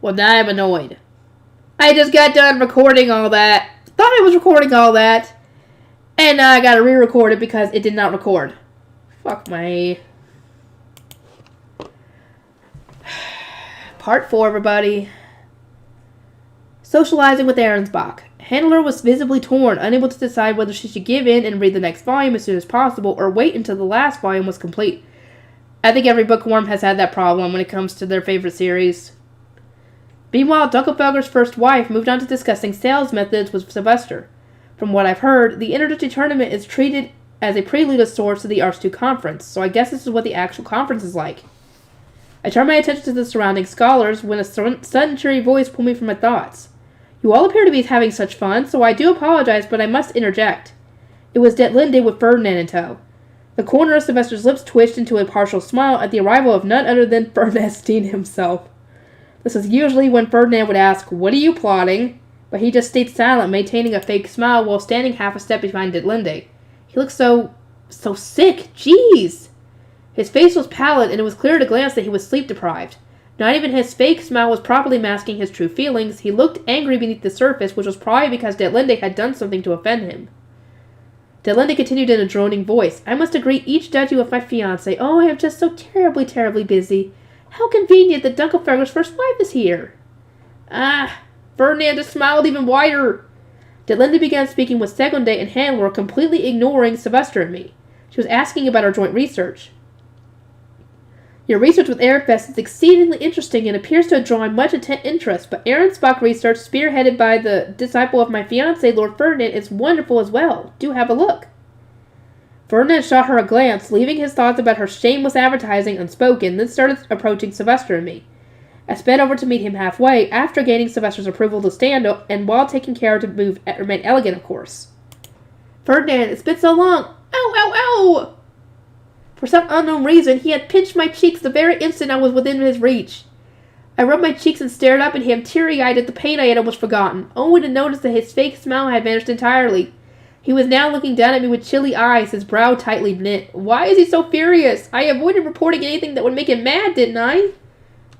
Well, now I'm annoyed. I just got done recording all that. Thought I was recording all that. And now I gotta re-record it because it did not record. Fuck me. Part 4, everybody. Socializing with Ahrensbach. Handler was visibly torn, unable to decide whether she should give in and read the next volume as soon as possible or wait until the last volume was complete. I think every bookworm has had that problem when it comes to their favorite series. Meanwhile, Dunkelfelger's first wife moved on to discussing sales methods with Sylvester. From what I've heard, the introductory tournament is treated as a prelude of sorts to the Arts2 conference, so I guess this is what the actual conference is like. I turned my attention to the surrounding scholars when a sudden cheery voice pulled me from my thoughts. You all appear to be having such fun, so I do apologize, but I must interject. It was Detlinde with Ferdinand in tow. The corner of Sylvester's lips twitched into a partial smile at the arrival of none other than Ferdinand Steen himself. This was usually when Ferdinand would ask, "What are you plotting?" But he just stayed silent, maintaining a fake smile while standing half a step behind Detlinde. He looked so sick. Jeez! His face was pallid, and it was clear at a glance that he was sleep-deprived. Not even his fake smile was properly masking his true feelings. He looked angry beneath the surface, which was probably because Detlinde had done something to offend him. Detlinde continued in a droning voice. "I must agree each duty with my fiancé. Oh, I am just so terribly, terribly busy. How convenient that Dunkelfelger's first wife is here." Ferdinand just smiled even wider. Detlinde began speaking with Segunde and Handler, completely ignoring Sylvester and me. She was asking about our joint research. "Your research with Ehrenfest is exceedingly interesting and appears to have drawn much interest, but Ahrensbach research, spearheaded by the disciple of my fiancé, Lord Ferdinand, is wonderful as well. Do have a look." Ferdinand shot her a glance, leaving his thoughts about her shameless advertising unspoken, then started approaching Sylvester and me. I sped over to meet him halfway, after gaining Sylvester's approval to stand up, and while taking care to remain elegant, of course. "Ferdinand, it's been so long. Ow, ow, ow!" For some unknown reason, he had pinched my cheeks the very instant I was within his reach. I rubbed my cheeks and stared up at him, teary-eyed at the pain I had almost forgotten, only to notice that his fake smile had vanished entirely. He was now looking down at me with chilly eyes, his brow tightly knit. Why is he so furious? I avoided reporting anything that would make him mad, didn't I?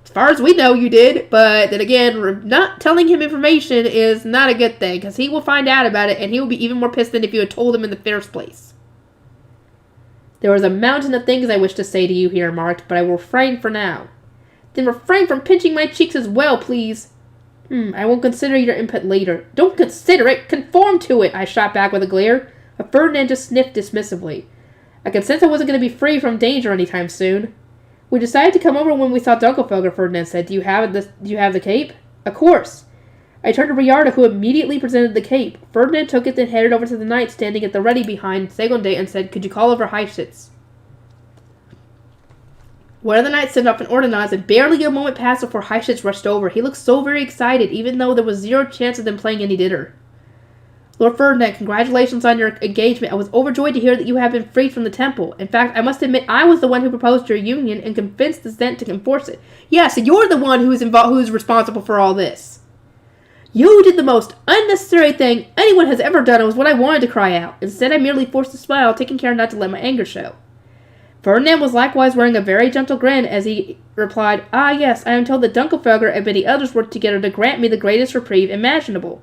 As far as we know, you did, but then again, not telling him information is not a good thing, because he will find out about it, and he will be even more pissed than if you had told him in the first place. "There was a mountain of things I wish to say to you," he remarked, "but I will refrain for now." "Then refrain from pinching my cheeks as well, please." I will consider your input later." "Don't consider it, conform to it," I shot back with a glare, but Ferdinand just sniffed dismissively. I could sense I wasn't going to be free from danger anytime soon. "We decided to come over when we saw Dunkelfelger," Ferdinand said. Do you have the cape?" "Of course." I turned to Riarda, who immediately presented the cape. Ferdinand took it, then headed over to the knight standing at the ready behind Segunde and said, "Could you call over Heifetz?" One of the knights sent off an ordinance, and barely a moment passed before Heifetz rushed over. He looked so very excited, even though there was zero chance of them playing any dinner. "Lord Ferdinand, congratulations on your engagement. I was overjoyed to hear that you have been freed from the temple. In fact, I must admit I was the one who proposed your union and convinced the Zent to enforce it." "Yes, you're the one who is responsible for all this." "You did the most unnecessary thing anyone has ever done," was what I wanted to cry out. Instead, I merely forced a smile, taking care not to let my anger show. Ferdinand was likewise wearing a very gentle grin as he replied, "Ah, yes, I am told that Dunkelfelger and many others worked together to grant me the greatest reprieve imaginable.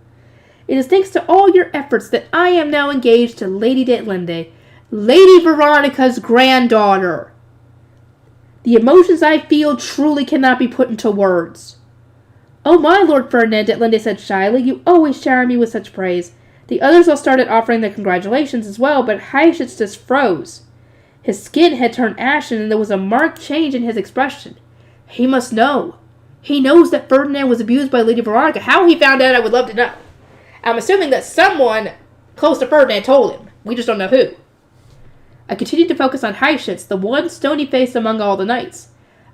It is thanks to all your efforts that I am now engaged to Lady Detlinde, Lady Veronica's granddaughter. The emotions I feel truly cannot be put into words." "Oh my, Lord Ferdinand," Detlinde said shyly, "you always shower me with such praise." The others all started offering their congratulations as well, but Heifetz just froze. His skin had turned ashen, and there was a marked change in his expression. He must know. He knows that Ferdinand was abused by Lady Veronica. How he found out, I would love to know. I'm assuming that someone close to Ferdinand told him. We just don't know who. I continued to focus on Heifetz, the one stony face among all the knights.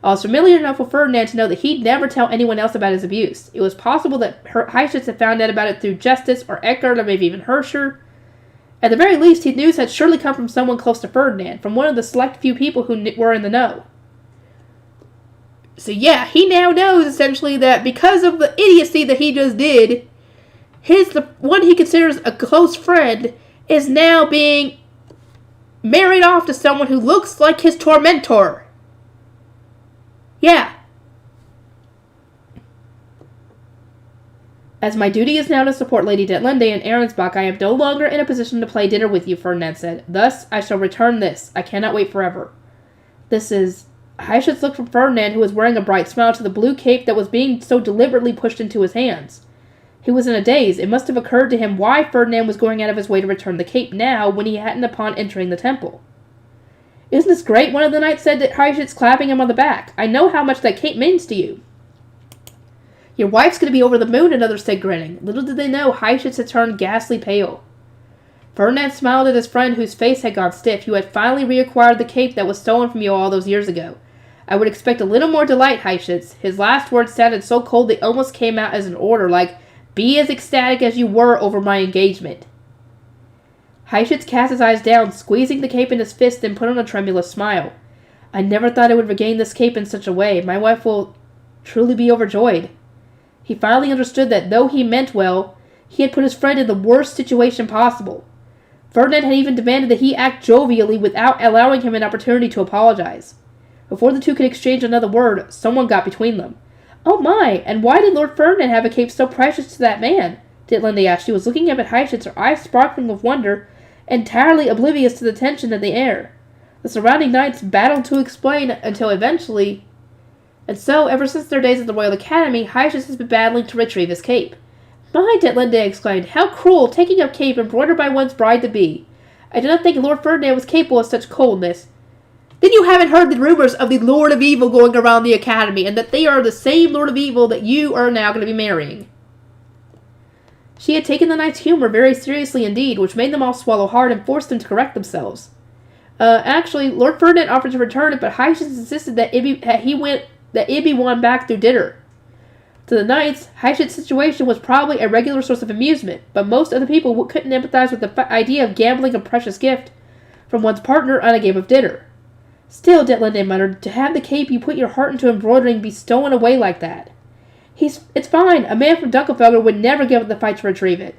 I was familiar enough with Ferdinand to know that he'd never tell anyone else about his abuse. It was possible that Heifetz had found out about it through Justice or Eckert or maybe even Herscher. At the very least, his news had surely come from someone close to Ferdinand, from one of the select few people who were in the know. So yeah, he now knows essentially that because of the idiocy that he just did, the one he considers a close friend is now being married off to someone who looks like his tormentor. Yeah. As my duty is now to support Lady Detlinde and Arensbach, I am no longer in a position to play dinner with you, Ferdinand said. Thus, I shall return this. I cannot wait forever. This is... Heifetz looked from Ferdinand, who was wearing a bright smile, to the blue cape that was being so deliberately pushed into his hands. He was in a daze. It must have occurred to him why Ferdinand was going out of his way to return the cape now, when he hadn't upon entering the temple. Isn't this great? One of the knights said to Heifetz, clapping him on the back. I know how much that cape means to you. Your wife's going to be over the moon, another said, grinning. Little did they know, Heifetz had turned ghastly pale. Ferdinand smiled at his friend, whose face had gone stiff. You had finally reacquired the cape that was stolen from you all those years ago. I would expect a little more delight, Heifetz. His last words sounded so cold they almost came out as an order, like, be as ecstatic as you were over my engagement. Heifetz cast his eyes down, squeezing the cape in his fist, then put on a tremulous smile. I never thought I would regain this cape in such a way. My wife will truly be overjoyed. He finally understood that, though he meant well, he had put his friend in the worst situation possible. Ferdinand had even demanded that he act jovially without allowing him an opportunity to apologize. Before the two could exchange another word, someone got between them. Oh my, and why did Lord Ferdinand have a cape so precious to that man? Detlinde asked. She was looking up at Heifetz, her eyes sparkling with wonder, entirely oblivious to the tension in the air. The surrounding knights battled to explain until eventually... And so, ever since their days at the Royal Academy, Heifetz has been battling to retrieve his cape. My, Detlinde exclaimed, how cruel, taking a cape embroidered by one's bride-to-be. I did not think Lord Ferdinand was capable of such coldness. Then you haven't heard the rumors of the Lord of Evil going around the Academy, and that they are the same Lord of Evil that you are now going to be marrying. She had taken the knight's humor very seriously indeed, which made them all swallow hard and forced them to correct themselves. Actually, Lord Ferdinand offered to return it, but Heifetz insisted that it be won back through dinner. To the knights, Heifetz's situation was probably a regular source of amusement, but most other people couldn't empathize with the idea of gambling a precious gift from one's partner on a game of dinner. Still, Detlinde muttered, to have the cape you put your heart into embroidering be stolen away like that. It's fine. A man from Dunkelfelder would never give up the fight to retrieve it.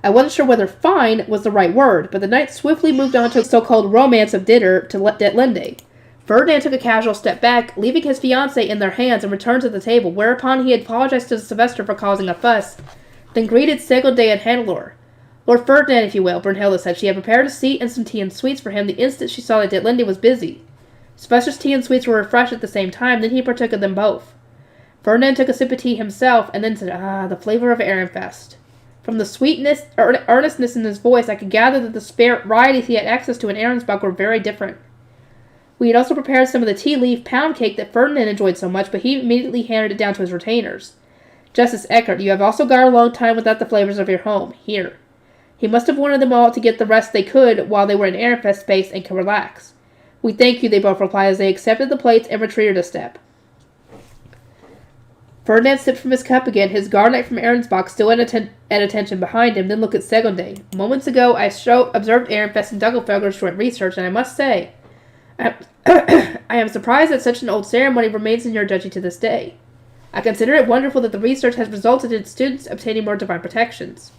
I wasn't sure whether fine was the right word, but the knight swiftly moved on to the so-called romance of dinner to Detlinde. Ferdinand took a casual step back, leaving his fiancée in their hands, and returned to the table, whereupon he apologized to Sylvester for causing a fuss, then greeted Segonde and Hannelore. Lord Ferdinand, if you will, Brunhilde said. She had prepared a seat and some tea and sweets for him the instant she saw that Detlinde was busy. Sylvester's tea and sweets were refreshed at the same time, then he partook of them both. Ferdinand took a sip of tea himself, and then said, the flavor of Ehrenfest. From the sweetness, earnestness in his voice, I could gather that the varieties he had access to in Arensbach were very different. We had also prepared some of the tea leaf pound cake that Ferdinand enjoyed so much, but he immediately handed it down to his retainers. Justice Eckert, you have also got a long time without the flavors of your home. Here. He must have wanted them all to get the rest they could while they were in Ehrenfest space and could relax. We thank you, they both replied as they accepted the plates and retreated a step. Ferdinand sipped from his cup again, his guard-knight from Arensbach still at attention behind him, then looked at Segonde. Moments ago, I observed Ehrenfest and Dunkelfelder's joint research, and I must say, I am surprised that such an old ceremony remains in your duchy to this day. I consider it wonderful that the research has resulted in students obtaining more divine protections.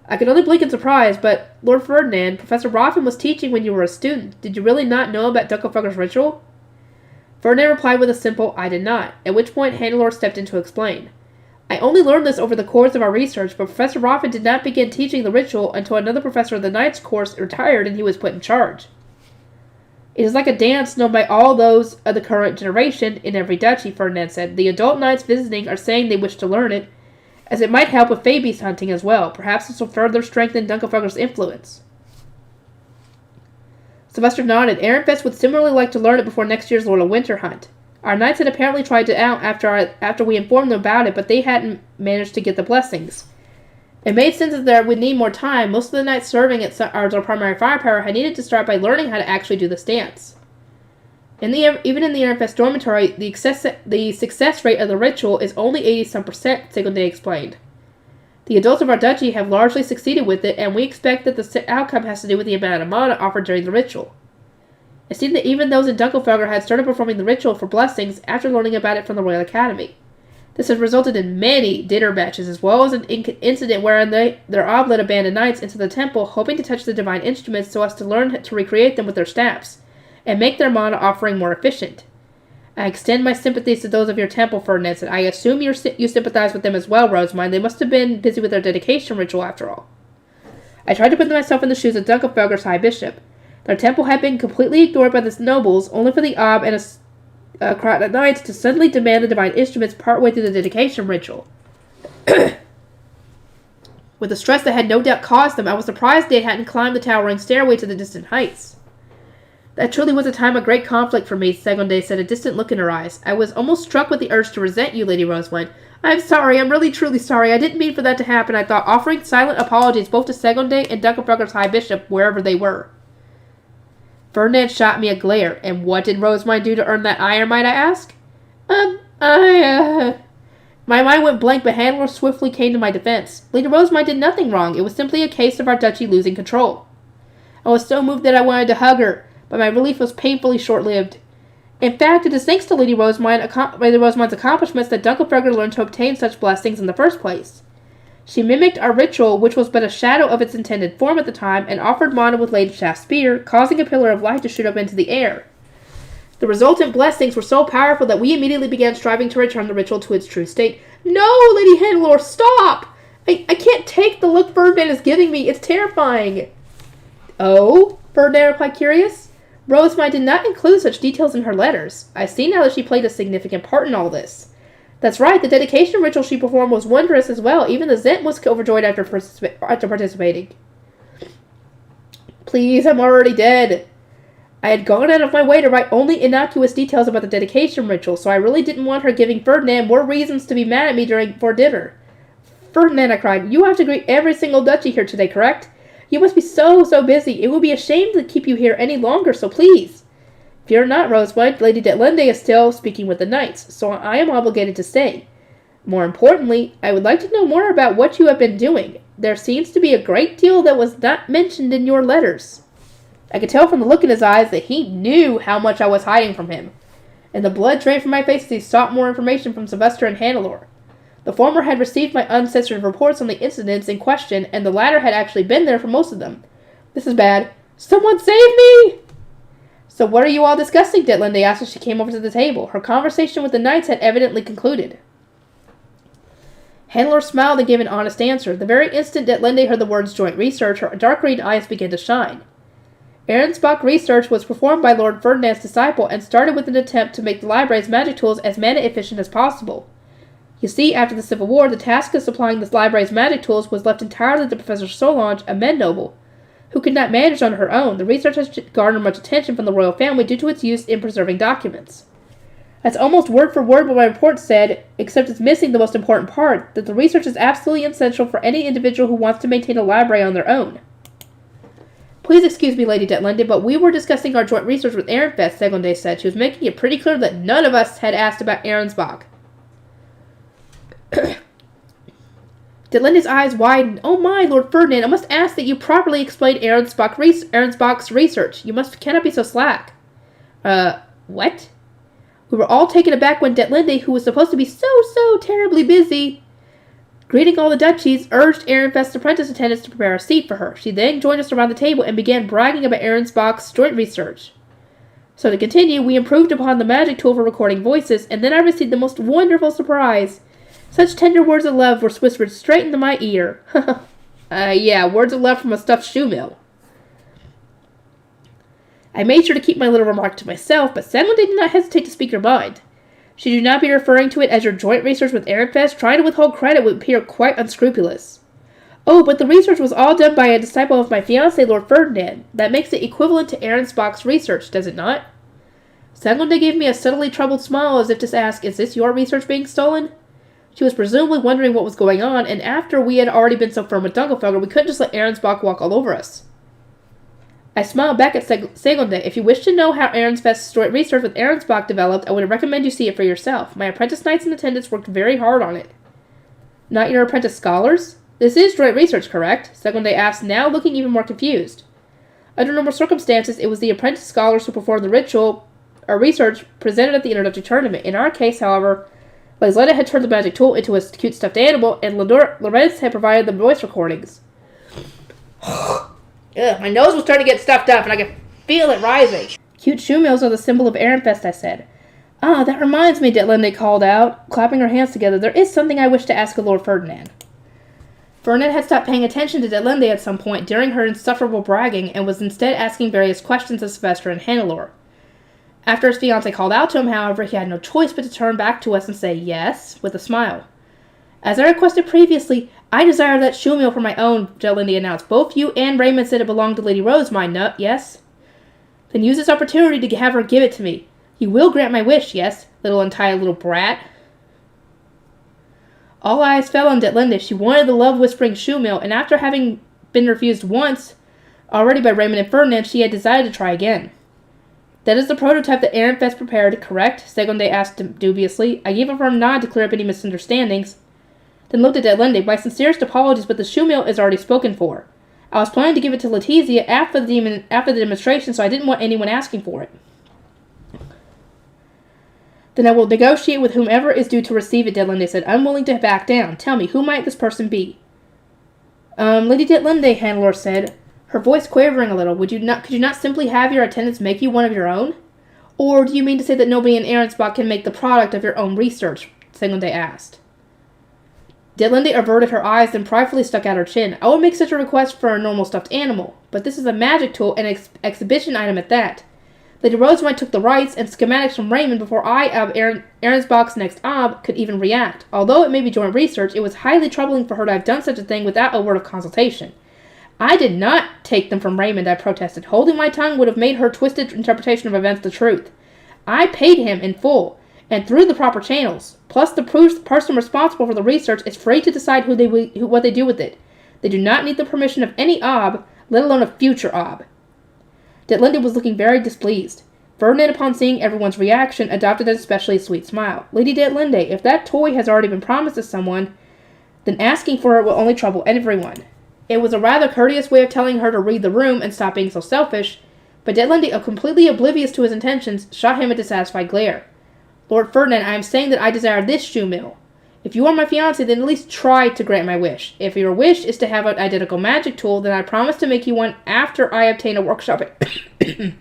I could only blink in surprise, but, Lord Ferdinand, Professor Roffin was teaching when you were a student. Did you really not know about Dunkelfelder's ritual? Ferdinand replied with a simple, I did not, at which point Hannelore stepped in to explain. I only learned this over the course of our research, but Professor Roffin did not begin teaching the ritual until another professor of the Knight's course retired and he was put in charge. It is like a dance known by all those of the current generation in every duchy, Ferdinand said. The adult knights visiting are saying they wish to learn it, as it might help with Fabi's hunting as well. Perhaps this will further strengthen Dunkelfelder's influence. Sylvester nodded. Ehrenfest would similarly like to learn it before next year's Lord of Winter hunt. Our knights had apparently tried it out after we informed them about it, but they hadn't managed to get the blessings. It made sense that there would need more time. Most of the knights serving at our primary firepower had needed to start by learning how to actually do this dance. Even in the Ehrenfest dormitory, the success rate of the ritual is only 80-some%, Segonde explained. The adults of our duchy have largely succeeded with it, and we expect that the outcome has to do with the amount of mana offered during the ritual. It seemed that even those in Dunkelfelder had started performing the ritual for blessings after learning about it from the Royal Academy. This has resulted in many dinner matches, as well as an incident wherein their oblet abandoned knights into the temple, hoping to touch the divine instruments so as to learn to recreate them with their staffs, and make their mana offering more efficient. I extend my sympathies to those of your temple, Ferdinand said. I assume you sympathize with them as well, Rosamund. They must have been busy with their dedication ritual after all. I tried to put myself in the shoes of Dunkelfelger's High Bishop. Their temple had been completely ignored by the nobles, only for the Ob and a crowd of knights to suddenly demand the divine instruments partway through the dedication ritual. With the stress that had no doubt caused them, I was surprised they hadn't climbed the towering stairway to the distant heights. That truly was a time of great conflict for me, Segonde said, a distant look in her eyes. I was almost struck with the urge to resent you, Lady Rosamund. I'm sorry, I'm really truly sorry. I didn't mean for that to happen. I thought, offering silent apologies both to Segonde and Dunkelfelger's High Bishop, wherever they were. Ferdinand shot me a glare. And what did Rosamund do to earn that ire, might I ask? My mind went blank, but Handler swiftly came to my defense. Lady Rosamund did nothing wrong. It was simply a case of our duchy losing control. I was so moved that I wanted to hug her, but my relief was painfully short-lived. In fact, it is thanks to Lady Rosamund's accomplishments that Dunkelfelger learned to obtain such blessings in the first place. She mimicked our ritual, which was but a shadow of its intended form at the time, and offered Mana with Lady Shaft's spear, causing a pillar of light to shoot up into the air. The resultant blessings were so powerful that we immediately began striving to return the ritual to its true state. No, Lady Handler, stop! I can't take the look Ferdinand is giving me. It's terrifying. Oh? Ferdinand replied, curious. Rosamund did not include such details in her letters. I see now that she played a significant part in all this. That's right, the dedication ritual she performed was wondrous as well. Even the Zent was overjoyed after participating. Please, I'm already dead. I had gone out of my way to write only innocuous details about the dedication ritual, so I really didn't want her giving Ferdinand more reasons to be mad at me for dinner. Ferdinand, I cried, you have to greet every single duchy here today, correct? You must be so busy. It would be a shame to keep you here any longer, so please. Fear not, Rosebud. Lady Detlinde is still speaking with the knights, so I am obligated to stay. More importantly, I would like to know more about what you have been doing. There seems to be a great deal that was not mentioned in your letters. I could tell from the look in his eyes that he knew how much I was hiding from him, and the blood drained from my face as he sought more information from Sylvester and Hannelore. The former had received my uncensored reports on the incidents in question, and the latter had actually been there for most of them. This is bad. Someone save me! So what are you all discussing? Detlinde asked as she came over to the table. Her conversation with the knights had evidently concluded. Hannelore smiled and gave an honest answer. The very instant Detlinde heard the words joint research, her dark green eyes began to shine. Ehrensbach research was performed by Lord Ferdinand's disciple and started with an attempt to make the library's magic tools as mana efficient as possible. You see, after the Civil War, the task of supplying the library's magic tools was left entirely to Professor Solange, a men noble, who could not manage on her own. The research has garnered much attention from the royal family due to its use in preserving documents. That's almost word for word what my report said, except it's missing the most important part, that the research is absolutely essential for any individual who wants to maintain a library on their own. Please excuse me, Lady Detlinde, but we were discussing our joint research with Ehrenfest, Segonde said. She was making it pretty clear that none of us had asked about Ehrensbach. Detlinde's eyes widened. Oh my, Lord Ferdinand, I must ask that you properly explain Ehrensbach's research. You cannot be so slack. What? We were all taken aback when Detlinde, who was supposed to be so terribly busy, greeting all the duchies, urged Ehrenfest's apprentice attendants to prepare a seat for her. She then joined us around the table and began bragging about Ehrensbach's joint research. So to continue, we improved upon the magic tool for recording voices, and then I received the most wonderful surprise. Such tender words of love were whispered straight into my ear. Yeah, words of love from a stuffed shoe mill. I made sure to keep my little remark to myself, but Segonde did not hesitate to speak her mind. Should you not be referring to it as your joint research with Ehrenfest? Trying to withhold credit would appear quite unscrupulous. Oh, but the research was all done by a disciple of my fiancé, Lord Ferdinand. That makes it equivalent to Ehrensbach's research, does it not? Segonde gave me a subtly troubled smile as if to ask, is this your research being stolen? She was presumably wondering what was going on, and after we had already been so firm with Dunkelfelger, we couldn't just let Ehrensbach walk all over us. I smiled back at Segonde. If you wish to know how Ehrenfest's joint research with Ehrensbach developed, I would recommend you see it for yourself. My apprentice knights and attendants worked very hard on it. Not your apprentice scholars? This is joint research, correct? Segonde asked, now looking even more confused. Under normal circumstances, it was the apprentice scholars who performed the ritual or research presented at the introductory tournament. In our case, however, Laisletta had turned the magic tool into a cute stuffed animal, and Lorenz had provided the voice recordings. Ugh, my nose was starting to get stuffed up, and I could feel it rising. Cute shoe mills are the symbol of Ehrenfest, I said. Ah, that reminds me, Detlinde called out, clapping her hands together. There is something I wish to ask of Lord Ferdinand. Ferdinand had stopped paying attention to Detlinde at some point during her insufferable bragging and was instead asking various questions of Sylvester and Hannelore. After his fiancée called out to him, however, he had no choice but to turn back to us and say yes, with a smile. As I requested previously, I desire that shoe meal for my own, Detlinde announced. Both you and Raymond said it belonged to Lady Rosemine, yes? Then use this opportunity to have her give it to me. You will grant my wish, yes, little entitled little brat? All eyes fell on Detlinde. She wanted the love-whispering shoe meal, and after having been refused once already by Raymond and Ferdinand, she had decided to try again. That is the prototype that Ehrenfest prepared, correct? Segonde asked dubiously. I gave a firm nod to clear up any misunderstandings, then looked at Detlinde. My sincerest apologies, but the shoe meal is already spoken for. I was planning to give it to Letizia after the demonstration, so I didn't want anyone asking for it. Then I will negotiate with whomever is due to receive it, Detlinde said, unwilling to back down. Tell me, who might this person be? Lady Detlinde, Hannelore said, her voice quavering a little. Could you not simply have your attendants make you one of your own? Or do you mean to say that nobody in Ahrensbach can make the product of your own research? Segonde asked. Detlinde averted her eyes and pridefully stuck out her chin. I would make such a request for a normal stuffed animal, but this is a magic tool and an exhibition item at that. Lady Rosemine took the rights and schematics from Raymond before I, of Ahrensbach's next ob, could even react. Although it may be joint research, it was highly troubling for her to have done such a thing without a word of consultation. I did not take them from Raymond, I protested. Holding my tongue would have made her twisted interpretation of events the truth. I paid him in full, and through the proper channels. Plus, the person responsible for the research is free to decide what they do with it. They do not need the permission of any ob, let alone a future ob. Detlinde was looking very displeased. Ferdinand, upon seeing everyone's reaction, adopted an especially sweet smile. Lady Detlinde, if that toy has already been promised to someone, then asking for it will only trouble everyone. It was a rather courteous way of telling her to read the room and stop being so selfish, but Detlinde, completely oblivious to his intentions, shot him a dissatisfied glare. Lord Ferdinand, I am saying that I desire this shoe mill. If you are my fiancé, then at least try to grant my wish. If your wish is to have an identical magic tool, then I promise to make you one after I obtain a workshop in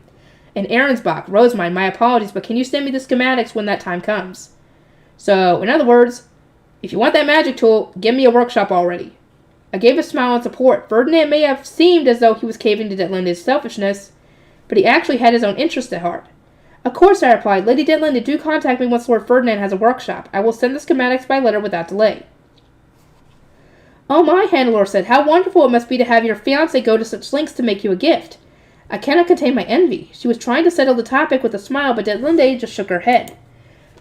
Ahrensbach. Rosemine, my apologies, but can you send me the schematics when that time comes? So, in other words, if you want that magic tool, give me a workshop already. I gave a smile in support. Ferdinand may have seemed as though he was caving to Detlinde's selfishness, but he actually had his own interest at heart. Of course, I replied. Lady Detlinde, do contact me once Lord Ferdinand has a workshop. I will send the schematics by letter without delay. Oh my, Hannelore said. How wonderful it must be to have your fiancé go to such lengths to make you a gift. I cannot contain my envy. She was trying to settle the topic with a smile, but Detlinde just shook her head.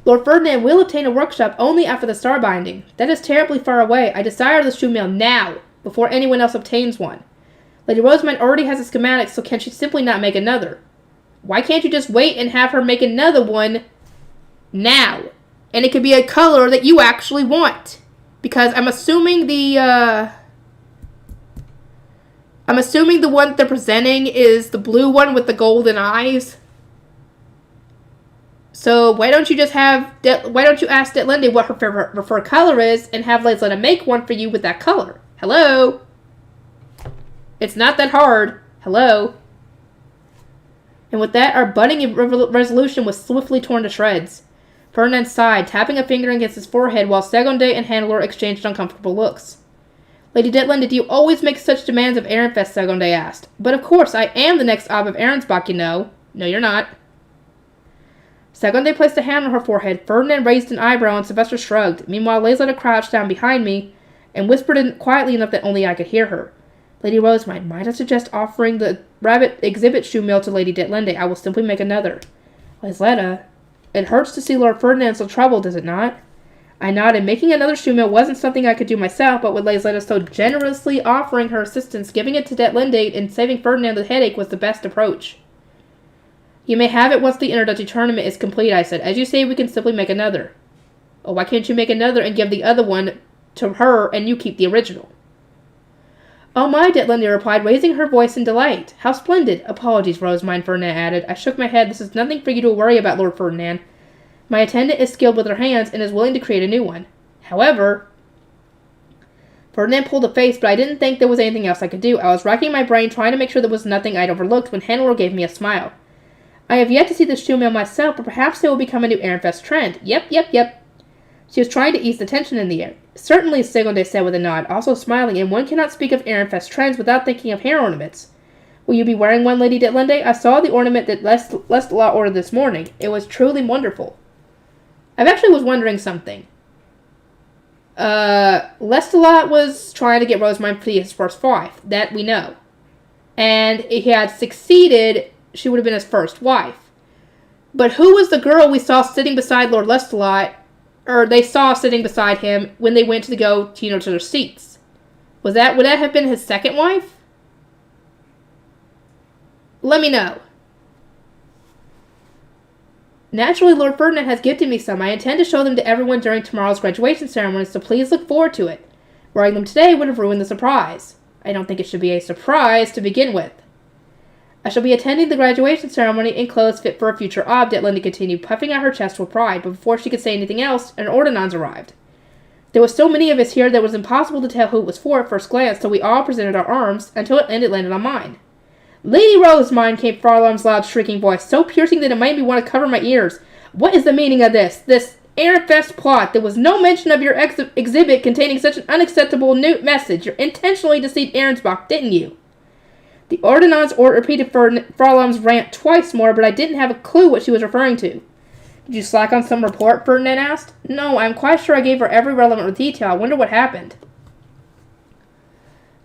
Lord Ferdinand will obtain a workshop only after the star binding. That is terribly far away. I desire the shoe mill now, before anyone else obtains one. Lady Rosemine already has a schematic, so can she simply not make another? Why can't you just wait and have her make another one now? And it could be a color that you actually want. Because I'm assuming the one they're presenting is the blue one with the golden eyes. So why don't you ask Detlinde what her preferred color is and have Lesletta make one for you with that color? Hello? It's not that hard. Hello? And with that, our budding resolution was swiftly torn to shreds. Ferdinand sighed, tapping a finger against his forehead, while Segonde and Hannelore exchanged uncomfortable looks. Lady Detlinde, do you always make such demands of Ehrenfest? Segonde asked. But of course, I am the next ob of Ahrensbach, you know. No, you're not. Segonde placed a hand on her forehead. Ferdinand raised an eyebrow, and Sylvester shrugged. Meanwhile, Lesletta crouched down behind me and whispered quietly enough that only I could hear her. Lady Rosemine, might I suggest offering the rabbit exhibit shoe mill to Lady Detlinde? I will simply make another. Lesletta, it hurts to see Lord Ferdinand so troubled, does it not? I nodded. Making another shoe mill wasn't something I could do myself, but with Lesletta so generously offering her assistance, giving it to Detlinde and saving Ferdinand the headache was the best approach. You may have it once the introductory tournament is complete, I said. As you say, we can simply make another. Oh, why can't you make another and give the other one to her and you keep the original? Oh my, Detlinde replied, raising her voice in delight. How splendid. Apologies, Rosemine, Ferdinand added. I shook my head. This is nothing for you to worry about, Lord Ferdinand. My attendant is skilled with her hands and is willing to create a new one. However, Ferdinand pulled a face, but I didn't think there was anything else I could do. I was racking my brain, trying to make sure there was nothing I'd overlooked, when Hannelore gave me a smile. I have yet to see the shoe mail myself, but perhaps it will become a new Ehrenfest trend. Yep. She was trying to ease the tension in the air. Certainly, Segonde said with a nod, also smiling, and one cannot speak of Ehrenfest trends without thinking of hair ornaments. Will you be wearing one, Lady Detlinde? I saw the ornament that Lestalot ordered this morning. It was truly wonderful. I actually was wondering something. Lestalot was trying to get Rosemine to be his first wife. That we know. And if he had succeeded, she would have been his first wife. But who was the girl we saw sitting beside Lord Lestalot, or they saw sitting beside him when they went to go, to their seats? Would that have been his second wife? Let me know. Naturally, Lord Ferdinand has gifted me some. I intend to show them to everyone during tomorrow's graduation ceremony, so please look forward to it. Wearing them today would have ruined the surprise. I don't think it should be a surprise to begin with. I shall be attending the graduation ceremony in clothes fit for a future ob, Detlinde continued, puffing out her chest with pride, but before she could say anything else, an ordonnance arrived. There were so many of us here that it was impossible to tell who it was for at first glance, so we all presented our arms, until it landed on mine. Lady Rosemine, came Farlam's loud, shrieking voice, so piercing that it made me want to cover my ears. What is the meaning of this Ehrenfest plot? There was no mention of your exhibit containing such an unacceptable new message. You intentionally deceived Ahrensbach, didn't you? The ordonnance repeated Farlam's rant twice more, but I didn't have a clue what she was referring to. Did you slack on some report? Ferdinand asked. No, I'm quite sure I gave her every relevant detail. I wonder what happened.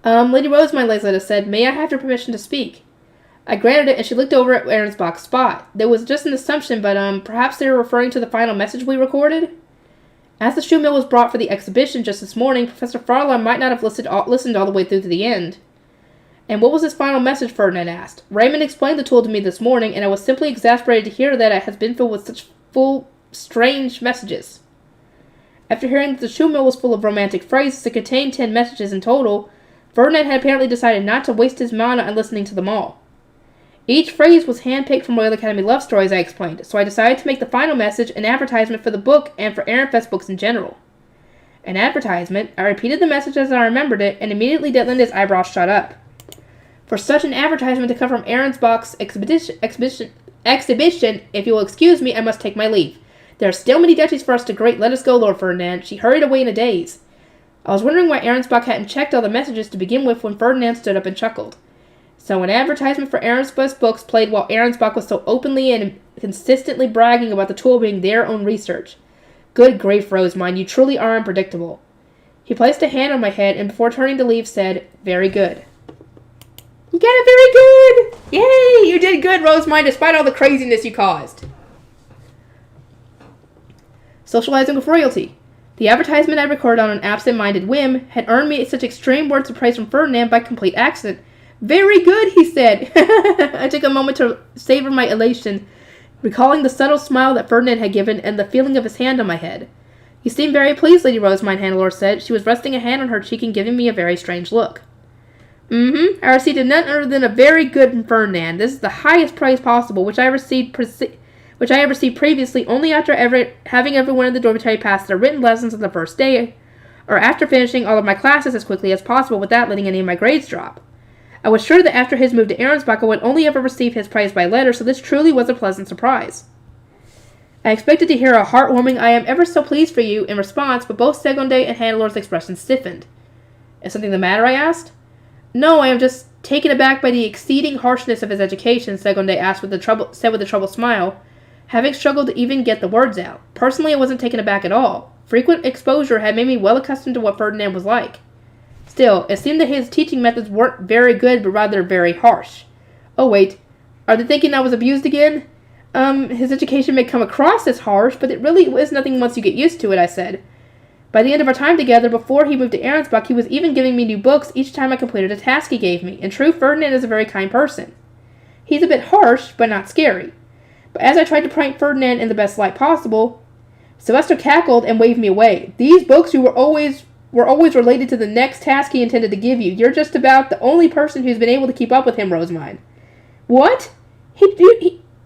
Lady Rosemine, Lesletta said, may I have your permission to speak? I granted it, and she looked over at Ahrensbach's spot. There was just an assumption, but perhaps they were referring to the final message we recorded? As the shoe mill was brought for the exhibition just this morning, Professor Farlam might not have listened all the way through to the end. And what was his final message? Ferdinand asked. Raymond explained the tool to me this morning, and I was simply exasperated to hear that it has been filled with such strange messages. After hearing that the shoe mill was full of romantic phrases that contained 10 messages in total, Ferdinand had apparently decided not to waste his mana on listening to them all. Each phrase was handpicked from Royal Academy love stories, I explained, so I decided to make the final message an advertisement for the book and for Ehrenfest books in general. An advertisement? I repeated the message as I remembered it, and immediately Detlinde's eyebrows shot up. For such an advertisement to come from Ahrensbach's exhibition, if you will excuse me, I must take my leave. There are still many duchies for us to great. Let us go, Lord Ferdinand. She hurried away in a daze. I was wondering why Ahrensbach hadn't checked all the messages to begin with when Ferdinand stood up and chuckled. So an advertisement for Ahrensbach's books played while Ahrensbach was so openly and consistently bragging about the tool being their own research. Good grief, Rosemine, you truly are unpredictable. He placed a hand on my head and before turning to leave said, very good. You got it very good! Yay! You did good, Rosemine, despite all the craziness you caused. Socializing with royalty. The advertisement I recorded on an absent-minded whim had earned me such extreme words of praise from Ferdinand by complete accident. Very good, he said. I took a moment to savor my elation, recalling the subtle smile that Ferdinand had given and the feeling of his hand on my head. You seem very pleased, Lady Rosemine, Hannelore said. She was resting a hand on her cheek and giving me a very strange look. I received none other than a very good from Ferdinand. This is the highest praise possible, which I have received previously only after having everyone in the dormitory pass their written lessons on the first day, or after finishing all of my classes as quickly as possible without letting any of my grades drop. I was sure that after his move to Ahrensbach I would only ever receive his praise by letter, so this truly was a pleasant surprise. I expected to hear a heartwarming "I am ever so pleased for you" in response, but both Segonde and Hannelore's expressions stiffened. Is something the matter? I asked. No, I am just taken aback by the exceeding harshness of his education, Segonde said with a troubled smile, having struggled to even get the words out. Personally, I wasn't taken aback at all. Frequent exposure had made me well accustomed to what Ferdinand was like. Still, it seemed that his teaching methods weren't very good, but rather very harsh. Oh wait, are they thinking I was abused again? His education may come across as harsh, but it really is nothing once you get used to it, I said. By the end of our time together, before he moved to Ahrensbach, he was even giving me new books each time I completed a task he gave me. In truth, Ferdinand is a very kind person. He's a bit harsh, but not scary. But as I tried to paint Ferdinand in the best light possible, Sylvester cackled and waved me away. These books were always related to the next task he intended to give you. You're just about the only person who's been able to keep up with him, Rosemine. What? He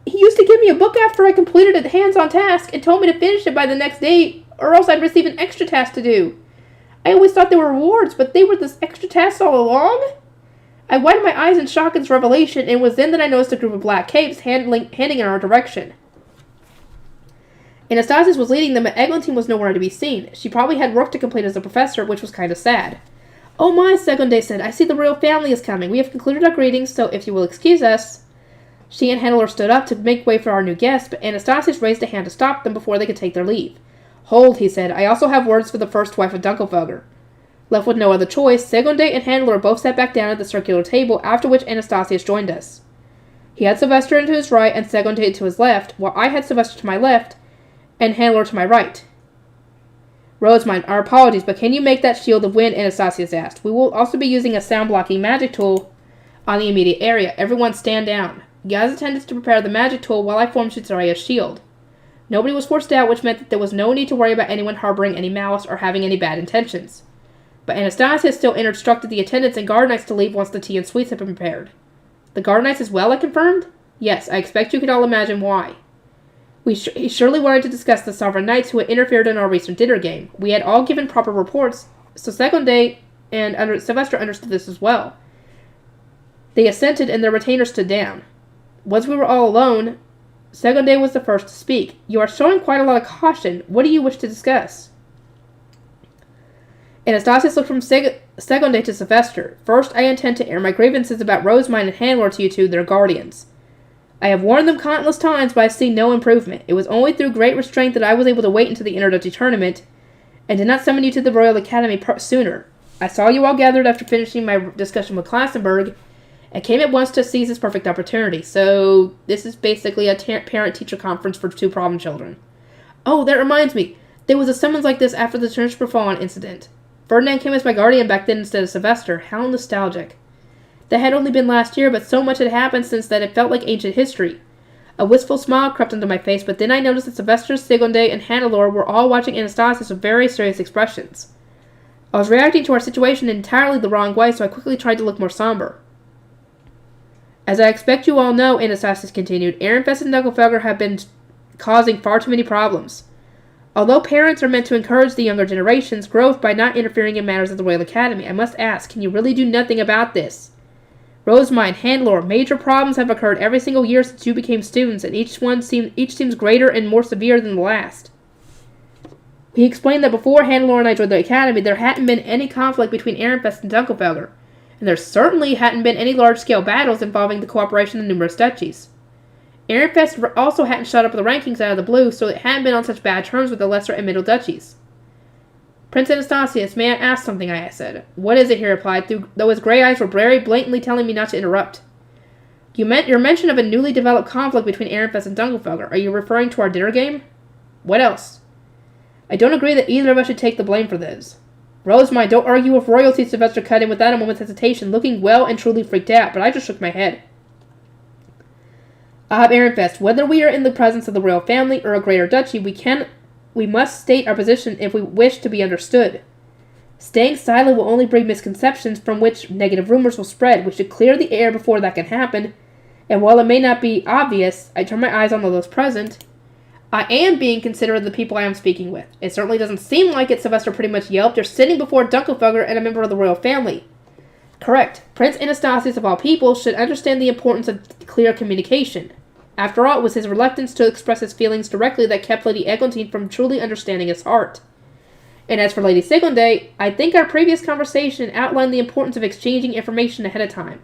used to give me a book after I completed a hands-on task and told me to finish it by the next day, or else I'd receive an extra task to do. I always thought they were rewards, but they were this extra tasks all along? I widened my eyes in shock at this revelation, and it was then that I noticed a group of black capes heading in our direction. Anastasius was leading them, but Eglantine was nowhere to be seen. She probably had work to complete as a professor, which was kind of sad. "Oh my," Segonde said, "I see the royal family is coming. We have concluded our greetings, so if you will excuse us." She and Handler stood up to make way for our new guest, but Anastasius raised a hand to stop them before they could take their leave. "Hold," he said. "I also have words for the first wife of Dunkelfelger." Left with no other choice, Segonde and Handler both sat back down at the circular table, after which Anastasius joined us. He had Sylvester to his right and Segonde to his left, while I had Sylvester to my left and Handler to my right. "Rosemine, our apologies, but can you make that shield of wind?" Anastasius asked. "We will also be using a sound-blocking magic tool on the immediate area. Everyone stand down." Gaz attended to prepare the magic tool while I formed Shitsureya's shield. Nobody was forced out, which meant that there was no need to worry about anyone harboring any malice or having any bad intentions. But Anastasius still instructed the attendants and guard knights to leave once the tea and sweets had been prepared. "The guard knights as well," I confirmed. "Yes, I expect you can all imagine why." He surely wanted to discuss the sovereign knights who had interfered in our recent dinner game. We had all given proper reports, so Segonde and Sylvester understood this as well. They assented, and their retainers stood down. Once we were all alone, Segonde was the first to speak. "You are showing quite a lot of caution. What do you wish to discuss?" Anastasius looked from Segonde to Sylvester. "First, I intend to air my grievances about Rosemine and Handler to you two, their guardians. I have warned them countless times, but I see no improvement. It was only through great restraint that I was able to wait until the Interduchy tournament, and did not summon you to the Royal Academy sooner. I saw you all gathered after finishing my discussion with Klassenberg, and came at once to seize this perfect opportunity. So, this is basically a parent-teacher conference for two problem children. Oh, that reminds me. There was a summons like this after the Turnspurfallen incident. Ferdinand came as my guardian back then instead of Sylvester. How nostalgic. That had only been last year, but so much had happened since that it felt like ancient history. A wistful smile crept into my face, but then I noticed that Sylvester, Segonde, and Hannelore were all watching Anastasius with very serious expressions. I was reacting to our situation in entirely the wrong way, so I quickly tried to look more somber. As I expect you all know, Anastasius continued, Ehrenfest and Dunkelfelger have been causing far too many problems. Although parents are meant to encourage the younger generation's growth by not interfering in matters at the Royal Academy, I must ask, can you really do nothing about this? Rosemine, Handlore, major problems have occurred every single year since you became students, and each seems greater and more severe than the last. He explained that before Handlore and I joined the Academy, there hadn't been any conflict between Ehrenfest and Dunkelfelger, and there certainly hadn't been any large-scale battles involving the cooperation of numerous duchies. Ehrenfest also hadn't shot up the rankings out of the blue, so it hadn't been on such bad terms with the lesser and middle duchies. Prince Anastasius, may I ask something, I said. What is it, he replied, though his gray eyes were very blatantly telling me not to interrupt. Your mention of a newly developed conflict between Ehrenfest and Dunkelfelger. Are you referring to our dinner game? What else? I don't agree that either of us should take the blame for this. Rosemine, don't argue with royalty, Sylvester cut in without a moment's hesitation, looking well and truly freaked out, but I just shook my head. Ehrenfest, whether we are in the presence of the royal family or a greater duchy, we must state our position if we wish to be understood. Staying silent will only bring misconceptions from which negative rumors will spread. We should clear the air before that can happen, and while it may not be obvious, I turn my eyes on those present. I am being considerate of the people I am speaking with. It certainly doesn't seem like it, Sylvester pretty much yelped. You're sitting before Dunkelfelger and a member of the royal family. Correct. Prince Anastasius of all people should understand the importance of clear communication. After all, it was his reluctance to express his feelings directly that kept Lady Eglantine from truly understanding his heart. And as for Lady Segonde, I think our previous conversation outlined the importance of exchanging information ahead of time.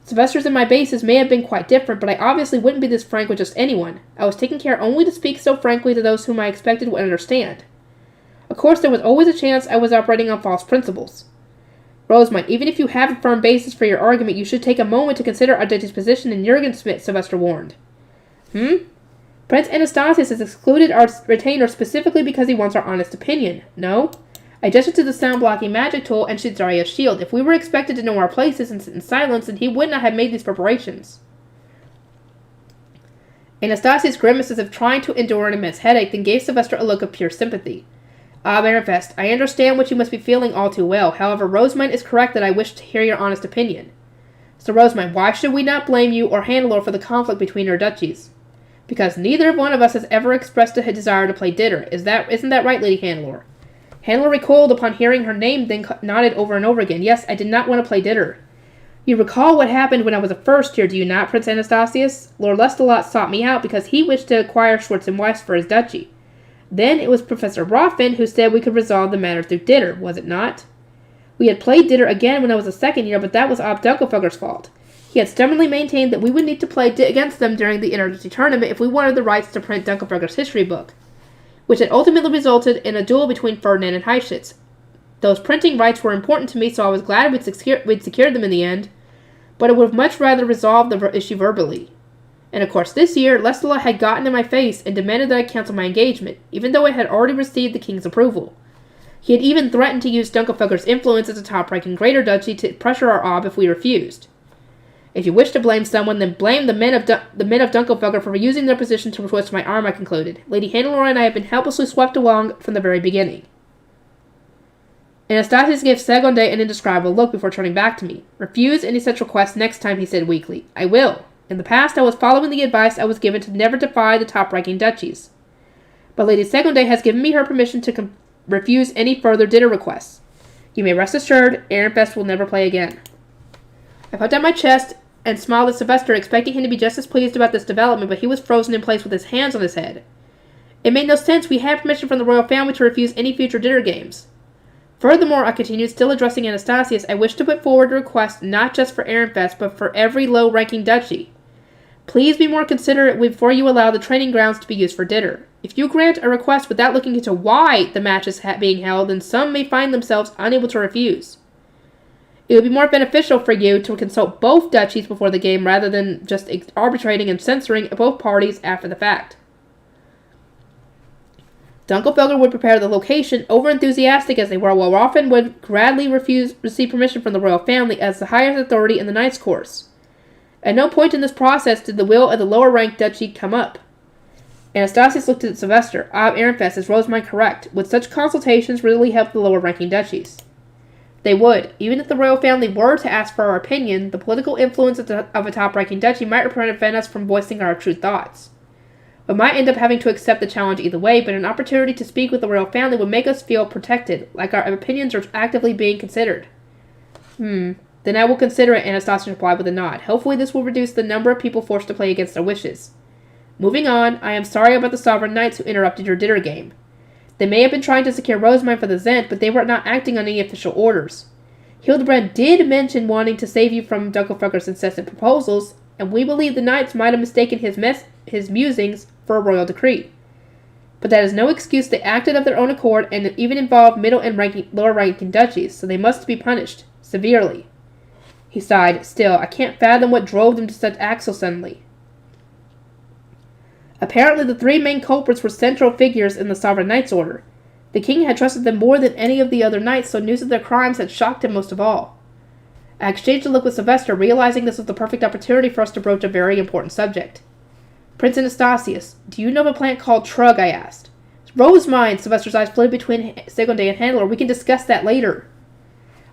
Sylvester's and my bases may have been quite different, but I obviously wouldn't be this frank with just anyone. I was taking care only to speak so frankly to those whom I expected would understand. Of course, there was always a chance I was operating on false principles. Rosemine, even if you have a firm basis for your argument, you should take a moment to consider our duchy's position in Jurgen-Smith, Sylvester warned. Prince Anastasius has excluded our retainer specifically because he wants our honest opinion. No? I gestured to the sound-blocking magic tool and Shitsureya's shield. If we were expected to know our places and sit in silence, then he would not have made these preparations. Anastasius grimaced as if trying to endure an immense headache, then gave Sylvester a look of pure sympathy. Ehrenfest, I understand what you must be feeling all too well. However, Rosemine is correct that I wish to hear your honest opinion. So, Rosemine, why should we not blame you or Hannelore for the conflict between our duchies? Because neither one of us has ever expressed a desire to play dinner. Isn't that right, Lady Hannelore? Hannelore recoiled upon hearing her name, then nodded over and over again. Yes, I did not want to play dinner. You recall what happened when I was a first year, do you not, Prince Anastasius? Lord Lestalot sought me out because he wished to acquire Schwartz and Weiss for his duchy. Then it was Professor Roffin who said we could resolve the matter through Ditter, was it not? We had played Ditter again when I was a second year, but that was Ob Dunkelfugger's fault. He had stubbornly maintained that we would need to play against them during the Interduchy tournament if we wanted the rights to print Dunkelfugger's history book, which had ultimately resulted in a duel between Ferdinand and Heifetz. Those printing rights were important to me, so I was glad we'd secured them in the end, but I would have much rather resolved the issue verbally. And of course this year, Lestalot had gotten in my face and demanded that I cancel my engagement, even though it had already received the king's approval. He had even threatened to use Dunkelfugger's influence as a top-ranking Greater Duchy to pressure our Ob if we refused. If you wish to blame someone, then blame the men of Dunkelfugger for using their position to twist my arm, I concluded. Lady Hannelore and I have been helplessly swept along from the very beginning. Anastasius gave Segonde an indescribable look before turning back to me. Refuse any such request next time, he said weakly. I will. In the past, I was following the advice I was given to never defy the top-ranking duchies. But Lady Segonde has given me her permission to refuse any further dinner requests. You may rest assured, Ehrenfest will never play again. I puffed out my chest and smiled at Sylvester, expecting him to be just as pleased about this development, but he was frozen in place with his hands on his head. It made no sense. We had permission from the royal family to refuse any future dinner games. Furthermore, I continued, still addressing Anastasius, I wish to put forward a request not just for Ehrenfest, but for every low-ranking duchy. Please be more considerate before you allow the training grounds to be used for dinner. If you grant a request without looking into why the match is being held, then some may find themselves unable to refuse. It would be more beneficial for you to consult both duchies before the game rather than just arbitrating and censoring both parties after the fact. Dunkelfelder would prepare the location, over-enthusiastic as they were, while Roffin would gladly receive permission from the royal family as the highest authority in the Knights Course. At no point in this process did the will of the lower-ranked duchy come up. Anastasius looked at Sylvester. Ehrenfest, is Rosemine correct? Would such consultations really help the lower-ranking duchies? They would. Even if the royal family were to ask for our opinion, the political influence of a top-ranking duchy might prevent us from voicing our true thoughts. We might end up having to accept the challenge either way, but an opportunity to speak with the royal family would make us feel protected, like our opinions are actively being considered. Then I will consider it, Anastasius replied with a nod. Hopefully this will reduce the number of people forced to play against their wishes. Moving on, I am sorry about the Sovereign Knights who interrupted your dinner game. They may have been trying to secure Rosemine for the Zent, but they were not acting on any official orders. Hildebrand did mention wanting to save you from Dunkelfelder's incessant proposals, and we believe the Knights might have mistaken his musings for a royal decree. But that is no excuse. They acted of their own accord and even involved middle and lower-ranking duchies, so they must be punished severely. He sighed. Still, I can't fathom what drove them to such acts so suddenly. Apparently the three main culprits were central figures in the Sovereign Knights Order. The king had trusted them more than any of the other knights, so news of their crimes had shocked him most of all. I exchanged a look with Sylvester, realizing this was the perfect opportunity for us to broach a very important subject. Prince Anastasius, do you know of a plant called Trug? I asked. Rosemine! Sylvester's eyes flitted between Segonde and Handler. We can discuss that later.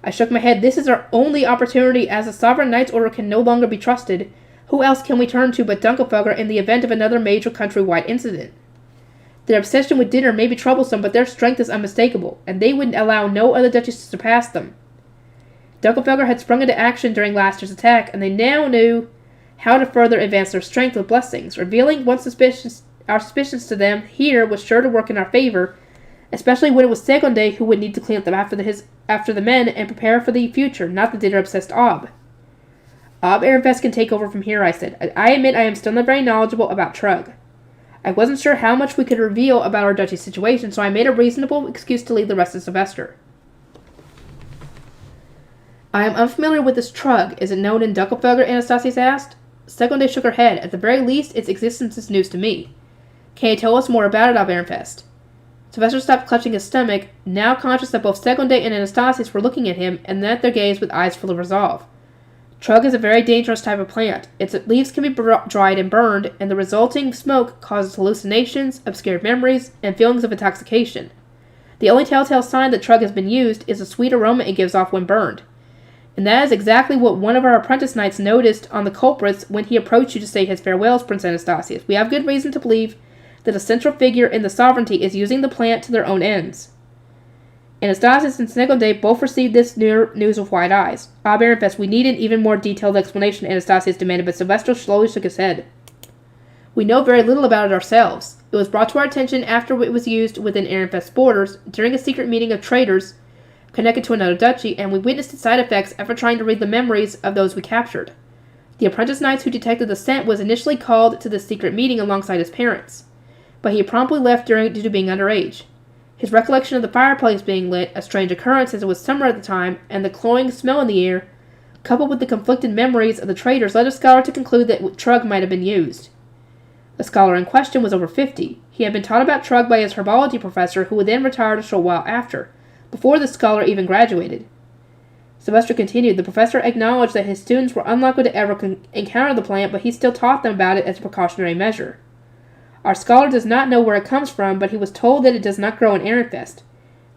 I shook my head. This is our only opportunity, as the Sovereign Knights Order can no longer be trusted. Who else can we turn to but Dunkelfelder in the event of another major countrywide incident? Their obsession with dinner may be troublesome, but their strength is unmistakable, and they would allow no other duchies to surpass them. Dunkelfelder had sprung into action during last year's attack, and they now knew how to further advance their strength with blessings. Revealing our suspicions to them here was sure to work in our favor, especially when it was Segonde who would need to clean up after the men and prepare for the future, not the dinner-obsessed Ob. Ob Ehrenfest can take over from here, I said. I admit I am still not very knowledgeable about Trug. I wasn't sure how much we could reveal about our duchy situation, so I made a reasonable excuse to leave the rest of Sylvester. I am unfamiliar with this Trug. Is it known in Dunkelfelder? Anastasius asked. Segonde shook her head. At the very least, its existence is news to me. Can you tell us more about it, Ob Ehrenfest? Sylvester stopped clutching his stomach, now conscious that both Segonde and Anastasius were looking at him, and met their gaze with eyes full of resolve. Trug is a very dangerous type of plant. Its leaves can be dried and burned, and the resulting smoke causes hallucinations, obscured memories, and feelings of intoxication. The only telltale sign that Trug has been used is the sweet aroma it gives off when burned. And that is exactly what one of our apprentice knights noticed on the culprits when he approached you to say his farewells, Prince Anastasius. We have good reason to believe that a central figure in the sovereignty is using the plant to their own ends. Anastasis and Snegonde both received this news with wide eyes. Baronfest, we need an even more detailed explanation, Anastasis demanded, but Sylvester slowly shook his head. We know very little about it ourselves. It was brought to our attention after it was used within Ehrenfest's borders during a secret meeting of traders connected to another duchy, and we witnessed its side effects after trying to read the memories of those we captured. The apprentice knight who detected the scent was initially called to this secret meeting alongside his parents, but he promptly left due to being underage. His recollection of the fireplace being lit, a strange occurrence as it was summer at the time, and the cloying smell in the air, coupled with the conflicted memories of the traders, led a scholar to conclude that Trug might have been used. The scholar in question was over 50. He had been taught about Trug by his herbology professor, who would then retire a short while after, before the scholar even graduated. Sylvester continued, the professor acknowledged that his students were unlikely to ever encounter the plant, but he still taught them about it as a precautionary measure. Our scholar does not know where it comes from, but he was told that it does not grow in Ehrenfest.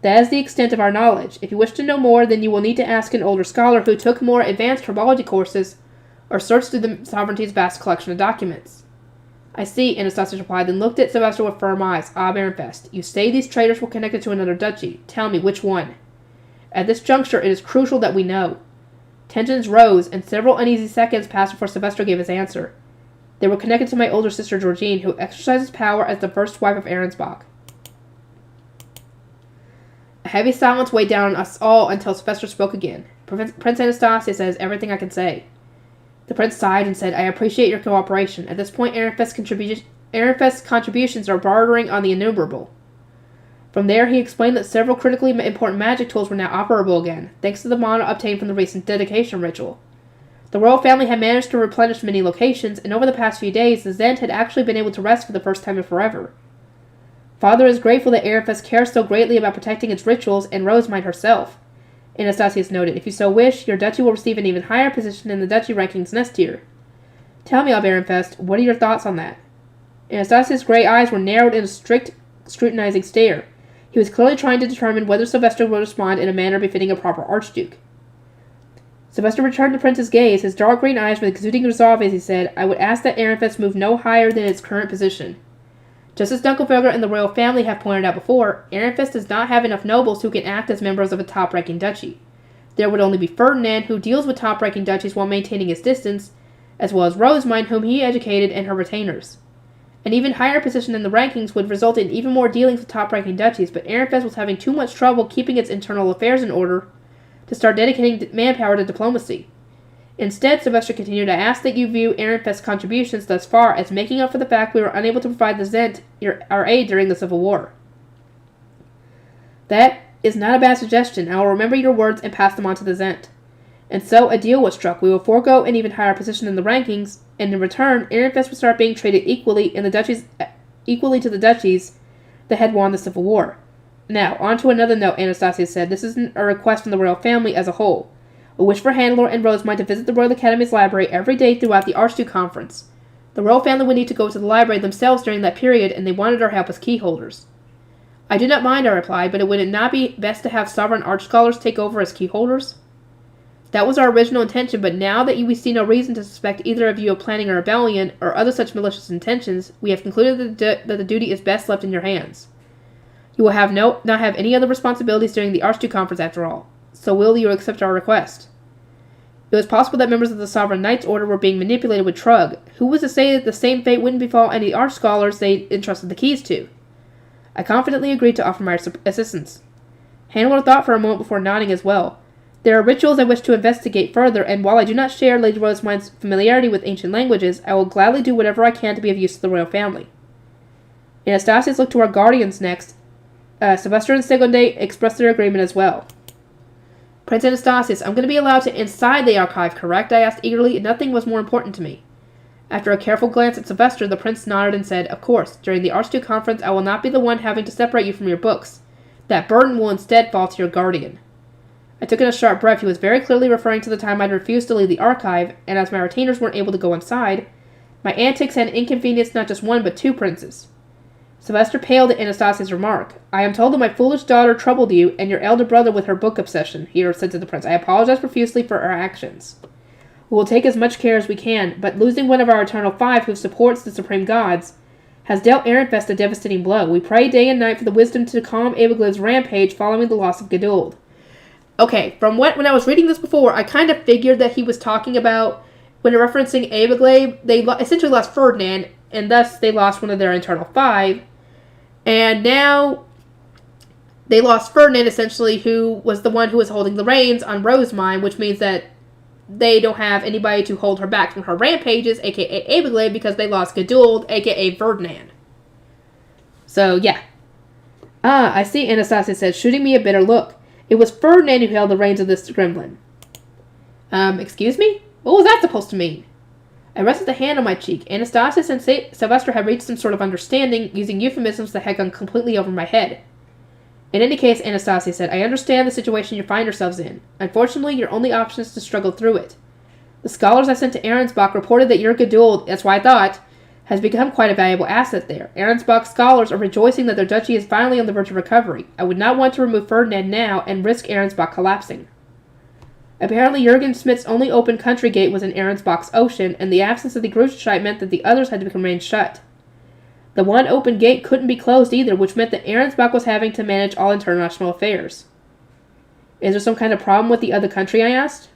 That is the extent of our knowledge. If you wish to know more, then you will need to ask an older scholar who took more advanced herbology courses, or search through the sovereignty's vast collection of documents. I see, Anastasis replied, then looked at Sylvester with firm eyes. Baronfest, you say these traders were connected to another duchy. Tell me, which one? At this juncture, it is crucial that we know. Tensions rose, and several uneasy seconds passed before Sylvester gave his answer. They were connected to my older sister Georgine, who exercises power as the first wife of Arensbach. A heavy silence weighed down on us all until Sylvester spoke again. Prince Anastasis says everything I can say. The prince sighed and said, I appreciate your cooperation. At this point, Ehrenfest's contributions are bordering on the innumerable. From there, he explained that several critically important magic tools were now operable again, thanks to the mana obtained from the recent dedication ritual. The royal family had managed to replenish many locations, and over the past few days, the Zent had actually been able to rest for the first time in forever. Father is grateful that Ehrenfest cares so greatly about protecting its rituals, and Rosemite herself. Anastasius noted, if you so wish, your duchy will receive an even higher position in the duchy rankings next year. Tell me, Baronfest, what are your thoughts on that? Anastasius' gray eyes were narrowed in a strict, scrutinizing stare. He was clearly trying to determine whether Sylvester would respond in a manner befitting a proper archduke. Sylvester returned the prince's gaze, his dark green eyes with exuding resolve as he said, I would ask that Ehrenfest move no higher than its current position. Just as Dunkelfelder and the royal family have pointed out before, Ehrenfest does not have enough nobles who can act as members of a top-ranking duchy. There would only be Ferdinand, who deals with top-ranking duchies while maintaining his distance, as well as Rosemine, whom he educated, and her retainers. An even higher position in the rankings would result in even more dealings with top-ranking duchies, but Ehrenfest was having too much trouble keeping its internal affairs in order to start dedicating manpower to diplomacy. Instead, Sylvester continued, I ask that you view Ehrenfest's contributions thus far as making up for the fact we were unable to provide the Zent our aid during the Civil War. That is not a bad suggestion. I will remember your words and pass them on to the Zent. And so a deal was struck. We will forego an even higher position in the rankings, and in return, Ehrenfest will start being treated equally to the duchies that had won the Civil War. Now, on to another note, Anastasius said. This isn't a request from the royal family as a whole. We wish for Hannelore and Rosemite to visit the Royal Academy's library every day throughout the Archduke Conference. The royal family would need to go to the library themselves during that period, and they wanted our help as key holders. I do not mind, I replied, but would it not be best to have sovereign arch-scholars take over as key holders? That was our original intention, but now that we see no reason to suspect either of you of planning a rebellion or other such malicious intentions, we have concluded that the duty is best left in your hands. You will not have any other responsibilities during the Archduke Conference after all. So will you accept our request? It was possible that members of the Sovereign Knights Order were being manipulated with Trug. Who was to say that the same fate wouldn't befall any arch-scholars they entrusted the keys to? I confidently agreed to offer my assistance. Hannelore thought for a moment before nodding as well. There are rituals I wish to investigate further, and while I do not share Lady Rosemine's familiarity with ancient languages, I will gladly do whatever I can to be of use to the royal family. Anastasius looked to our guardians next. Sylvester and Segonde expressed their agreement as well. Prince Anastasius, I'm going to be allowed to inside the archive, correct? I asked eagerly. Nothing was more important to me. After a careful glance at Sylvester, the prince nodded and said, Of course, during the Archduke Conference, I will not be the one having to separate you from your books. That burden will instead fall to your guardian. I took in a sharp breath. He was very clearly referring to the time I'd refused to leave the archive, and as my retainers weren't able to go inside, my antics had inconvenienced not just one but two princes. Sylvester paled at Anastasia's remark. I am told that my foolish daughter troubled you and your elder brother with her book obsession, he said to the prince. I apologize profusely for our actions. We will take as much care as we can, but losing one of our eternal five who supports the supreme gods has dealt Ehrenfest a devastating blow. We pray day and night for the wisdom to calm Abigliv's rampage following the loss of Geduld. Okay, when I was reading this before, I kind of figured that he was talking about, when referencing Abigliv, they essentially lost Ferdinand, and thus they lost one of their internal 5. And now they lost Ferdinand, essentially, who was the one who was holding the reins on Rosemine, which means that they don't have anybody to hold her back from her rampages, aka Abigliv, because they lost Geduld, aka Ferdinand. So, yeah. I see, Anastasia said, shooting me a bitter look. It was Ferdinand who held the reins of this gremlin. Excuse me? What was that supposed to mean? I rested a hand on my cheek. Anastasia and Sylvester had reached some sort of understanding, using euphemisms that had gone completely over my head. In any case, Anastasia said, I understand the situation you find yourselves in. Unfortunately, your only option is to struggle through it. The scholars I sent to Ahrensbach reported that your Geduld, that's what I thought, has become quite a valuable asset there. Ahrensbach scholars are rejoicing that their duchy is finally on the verge of recovery. I would not want to remove Ferdinand now and risk Ahrensbach collapsing. Apparently, Jürgen Smith's only open country gate was in Ahrensbach's ocean, and the absence of the Gruschheit meant that the others had to remain shut. The one open gate couldn't be closed either, which meant that Ahrensbach was having to manage all international affairs. Is there some kind of problem with the other country, I asked?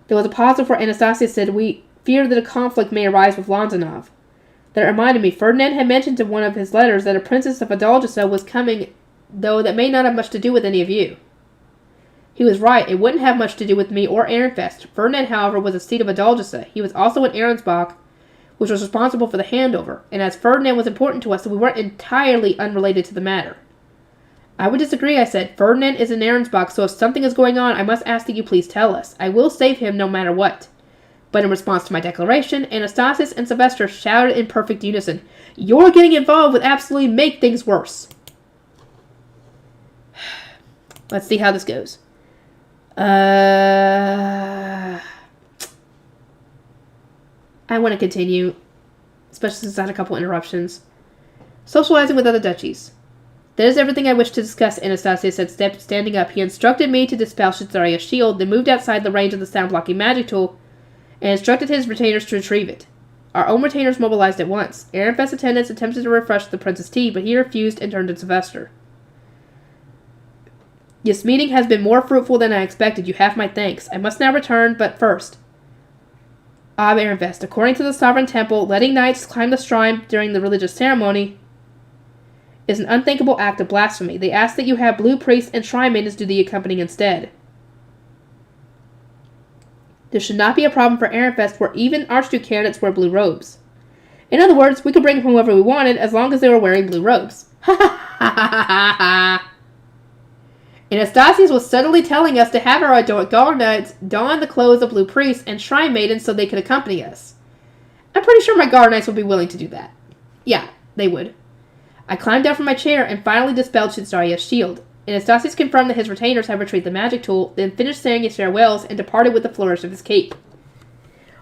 There was a pause before Anastasia said, we fear that a conflict may arise with Lonzanov. That reminded me, Ferdinand had mentioned in one of his letters that a princess of Adalgisa was coming, though that may not have much to do with any of you. He was right, it wouldn't have much to do with me or Ehrenfest. Ferdinand, however, was a seat of Adalgisa. He was also in Ahrensbach, which was responsible for the handover, and as Ferdinand was important to us, we weren't entirely unrelated to the matter. I would disagree, I said. Ferdinand is in Ahrensbach, so if something is going on, I must ask that you please tell us. I will save him no matter what. But in response to my declaration, Anastasis and Sylvester shouted in perfect unison, You're getting involved would absolutely make things worse. Let's see how this goes. I want to continue, especially since I had a couple interruptions. Socializing with other duchies. That is everything I wish to discuss, Anastasia said, standing up. He instructed me to dispel Shitsaria's shield, then moved outside the range of the sound-blocking magic tool, and instructed his retainers to retrieve it. Our own retainers mobilized at once. Ehrenfest's attendants attempted to refresh the prince's tea, but he refused and turned to Sylvester. This meeting has been more fruitful than I expected. You have my thanks. I must now return, but first. Ehrenfest, according to the Sovereign Temple, letting knights climb the shrine during the religious ceremony is an unthinkable act of blasphemy. They ask that you have blue priests and shrine maidens do the accompanying instead. There should not be a problem for Ehrenfest where even Archduke candidates wear blue robes. In other words, we could bring whoever we wanted as long as they were wearing blue robes. Ha ha ha ha ha ha! Anastasius was subtly telling us to have our adult Garnites don the clothes of blue priests and shrine maidens so they could accompany us. I'm pretty sure my Garnites would be willing to do that. Yeah, they would. I climbed down from my chair and finally dispelled Shitsaria's shield. Anastasius confirmed that his retainers had retrieved the magic tool, then finished saying his farewells and departed with a flourish of his cape.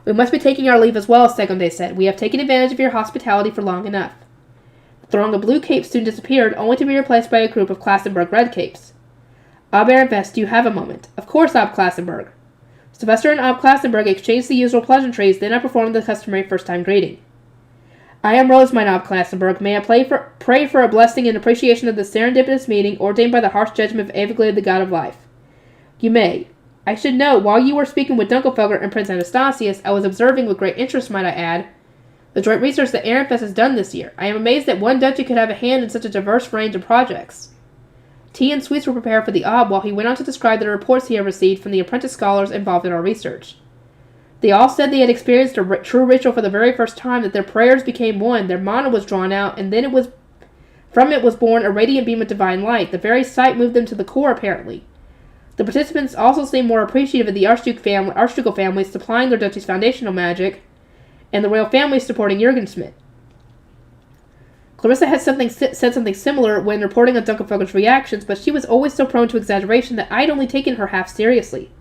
We must be taking our leave as well, Segonde said. We have taken advantage of your hospitality for long enough. The throng of blue capes soon disappeared, only to be replaced by a group of Klassenberg red capes. Ob Ehrenfest, do you have a moment? Of course, Ob Klassenberg. Sylvester and Ob Klassenberg exchanged the usual pleasantries, then I performed the customary first-time greeting. I am Rosemine Ob Klassenberg. May I pray for a blessing in appreciation of this serendipitous meeting ordained by the harsh judgment of Aviglid, the god of life. You may. I should note, while you were speaking with Dunkelfelger and Prince Anastasius, I was observing with great interest, might I add, the joint research that Ehrenfest has done this year. I am amazed that one duchy could have a hand in such a diverse range of projects. Tea and sweets were prepared for the Ob while he went on to describe the reports he had received from the apprentice scholars involved in our research. They all said they had experienced a true ritual for the very first time, that their prayers became one, their mana was drawn out, and then from it was born a radiant beam of divine light. The very sight moved them to the core, apparently. The participants also seemed more appreciative of the archducal families supplying their duchy's foundational magic, and the royal families supporting Jürgen Smith. Clarissa had said something similar when reporting on Dunkelfelger's reactions, but she was always so prone to exaggeration that I'd only taken her half seriously.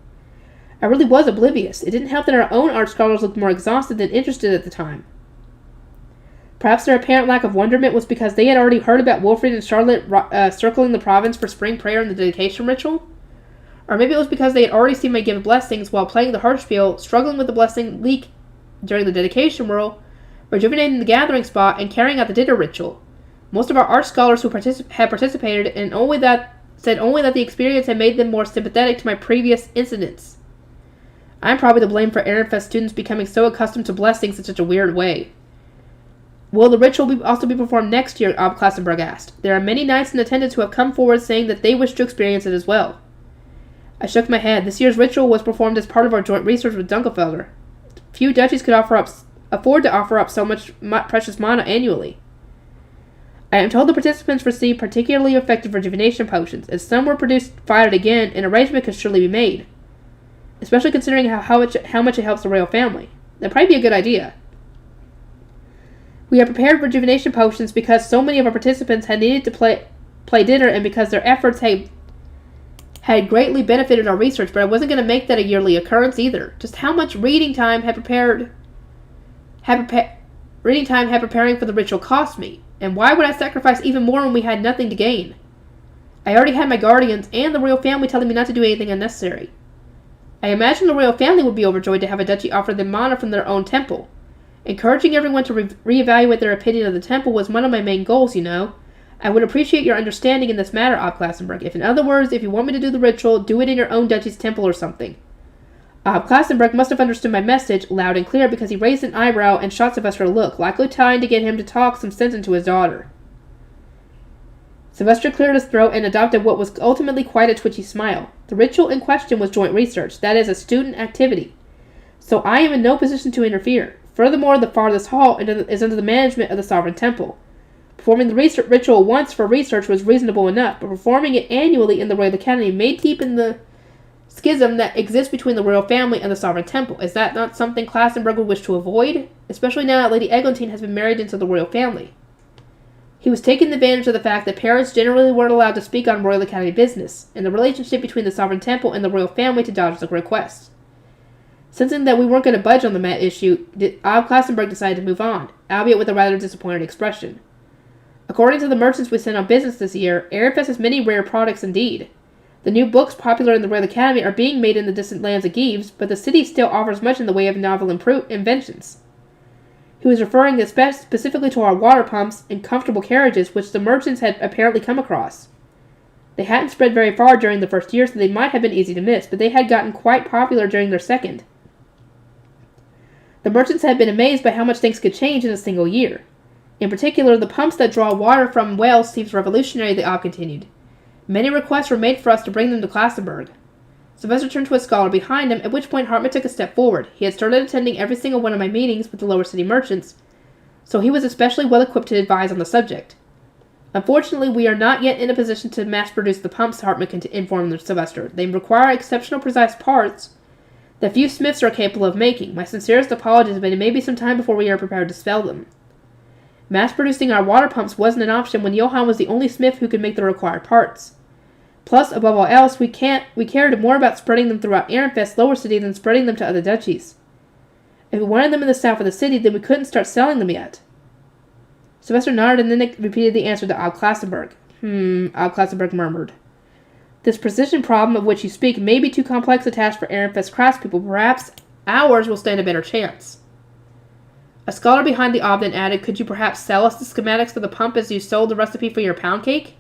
I really was oblivious. It didn't help that our own art scholars looked more exhausted than interested at the time. Perhaps their apparent lack of wonderment was because they had already heard about Wilfrid and Charlotte circling the province for spring prayer and the dedication ritual? Or maybe it was because they had already seen me give blessings while playing the Harpspiel, struggling with the blessing leak during the dedication ritual, rejuvenating the gathering spot, and carrying out the dinner ritual. Most of our art scholars who had participated said only that the experience had made them more sympathetic to my previous incidents. I'm probably to blame for Ehrenfest students becoming so accustomed to blessings in such a weird way. Will the ritual also be performed next year? Ob Klassenberg asked. There are many knights in attendance who have come forward saying that they wish to experience it as well. I shook my head. This year's ritual was performed as part of our joint research with Dunkelfelder. Few duchies could afford to offer up so much precious mana annually. I am told the participants received particularly effective rejuvenation potions, as some were fired again. An arrangement could surely be made, especially considering how much it helps the royal family. That'd probably be a good idea. We have prepared rejuvenation potions because so many of our participants had needed to play dinner, and because their efforts had greatly benefited our research, but I wasn't going to make that a yearly occurrence either. Just how much reading time had preparing for the ritual cost me, and why would I sacrifice even more when we had nothing to gain? I already had my guardians and the royal family telling me not to do anything unnecessary. I imagine the royal family would be overjoyed to have a duchy offer them mana from their own temple. Encouraging everyone to reevaluate their opinion of the temple was one of my main goals, you know. I would appreciate your understanding in this matter, Ob Klassenberg. If in other words, if you want me to do the ritual, do it in your own duchy's temple or something. Ob Klassenberg must have understood my message loud and clear, because he raised an eyebrow and shot Sylvester a look, likely trying to get him to talk some sense into his daughter. Sylvester cleared his throat and adopted what was ultimately quite a twitchy smile. The ritual in question was joint research, that is, a student activity. So I am in no position to interfere. Furthermore, the farthest hall is under the management of the Sovereign Temple. Performing the ritual once for research was reasonable enough, but performing it annually in the Royal Academy may deepen the schism that exists between the royal family and the Sovereign Temple. Is that not something Klassenberg would wish to avoid? Especially now that Lady Eglantine has been married into the royal family. He was taking advantage of the fact that parents generally weren't allowed to speak on Royal Academy business, and the relationship between the Sovereign Temple and the royal family to dodge the request. Sensing that we weren't going to budge on the issue, Ob Klassenberg decided to move on, albeit with a rather disappointed expression. According to the merchants we sent on business this year, Ehrenfest has many rare products indeed. The new books popular in the Royal Academy are being made in the distant lands of Gives, but the city still offers much in the way of novel inventions. He was referring specifically to our water pumps and comfortable carriages, which the merchants had apparently come across. They hadn't spread very far during the first year, so they might have been easy to miss, but they had gotten quite popular during their second. The merchants had been amazed by how much things could change in a single year. In particular, the pumps that draw water from wells seems revolutionary, the Ob continued. Many requests were made for us to bring them to Klassenberg. Sylvester turned to a scholar behind him, at which point Hartman took a step forward. He had started attending every single one of my meetings with the lower city merchants, so he was especially well equipped to advise on the subject. Unfortunately, we are not yet in a position to mass-produce the pumps, Hartman informed Sylvester. They require exceptional precise parts that few smiths are capable of making. My sincerest apologies, but it may be some time before we are prepared to sell them. Mass-producing our water pumps wasn't an option when Johann was the only smith who could make the required parts. Plus, above all else, we cared more about spreading them throughout Ehrenfest's lower city than spreading them to other duchies. If we wanted them in the south of the city, then we couldn't start selling them yet. Sylvester nodded and then repeated the answer to Ob Klassenberg. Ob Klassenberg murmured. This precision problem of which you speak may be too complex a task for Ehrenfest craftspeople. Perhaps ours will stand a better chance. A scholar behind the Ob then added, could you perhaps sell us the schematics for the pump as you sold the recipe for your pound cake?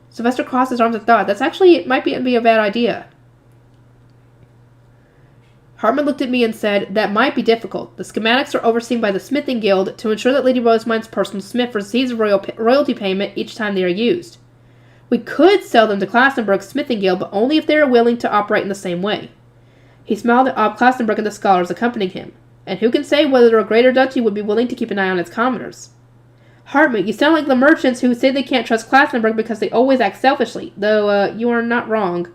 Sylvester crossed his arms and thought, it might be a bad idea. Hartman looked at me and said, that might be difficult. The schematics are overseen by the Smithing Guild to ensure that Lady Rosamund's personal smith receives a royalty payment each time they are used. We could sell them to Klassenberg's Smithing Guild, but only if they are willing to operate in the same way. He smiled at Ob Klassenberg and the scholars accompanying him. And who can say whether a greater duchy would be willing to keep an eye on its commoners? Hartman, you sound like the merchants who say they can't trust Klassenberg because they always act selfishly, though you are not wrong.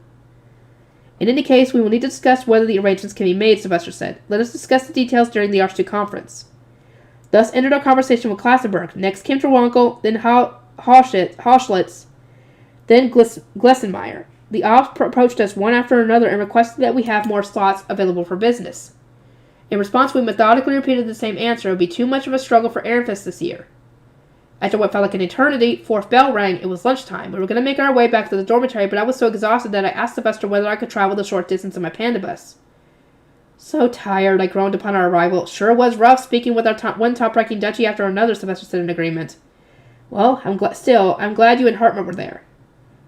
In any case, we will need to discuss whether the arrangements can be made, Sylvester said. Let us discuss the details during the Archduke conference. Thus ended our conversation with Klassenberg. Next came Terwinkel, then Hauschlitz, then Glessenmeyer. The Obs approached us one after another and requested that we have more slots available for business. In response, we methodically repeated the same answer. It would be too much of a struggle for Ehrenfest this year. After what felt like an eternity, fourth bell rang. It was lunchtime. We were going to make our way back to the dormitory, but I was so exhausted that I asked Sylvester whether I could travel the short distance in my panda bus. So tired, I groaned upon our arrival. Sure was rough speaking with one top-ranking duchy after another, Sylvester said in agreement. Well, I'm glad you and Hartman were there.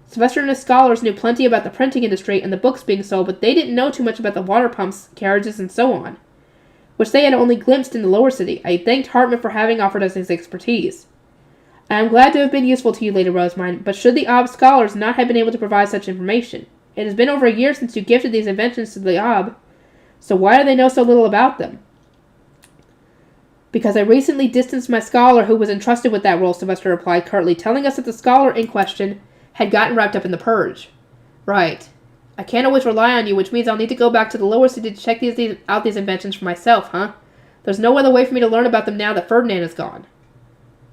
Sylvester and his scholars knew plenty about the printing industry and the books being sold, but they didn't know too much about the water pumps, carriages, and so on, which they had only glimpsed in the lower city. I thanked Hartman for having offered us his expertise. I am glad to have been useful to you, Lady Rosamine, but should the Ob scholars not have been able to provide such information? It has been over a year since you gifted these inventions to the Ob, so why do they know so little about them? Because I recently distanced my scholar who was entrusted with that role, Sylvester replied curtly, telling us that the scholar in question had gotten wrapped up in the purge. Right. I can't always rely on you, which means I'll need to go back to the lower city to check out these inventions for myself, huh? There's no other way for me to learn about them now that Ferdinand is gone.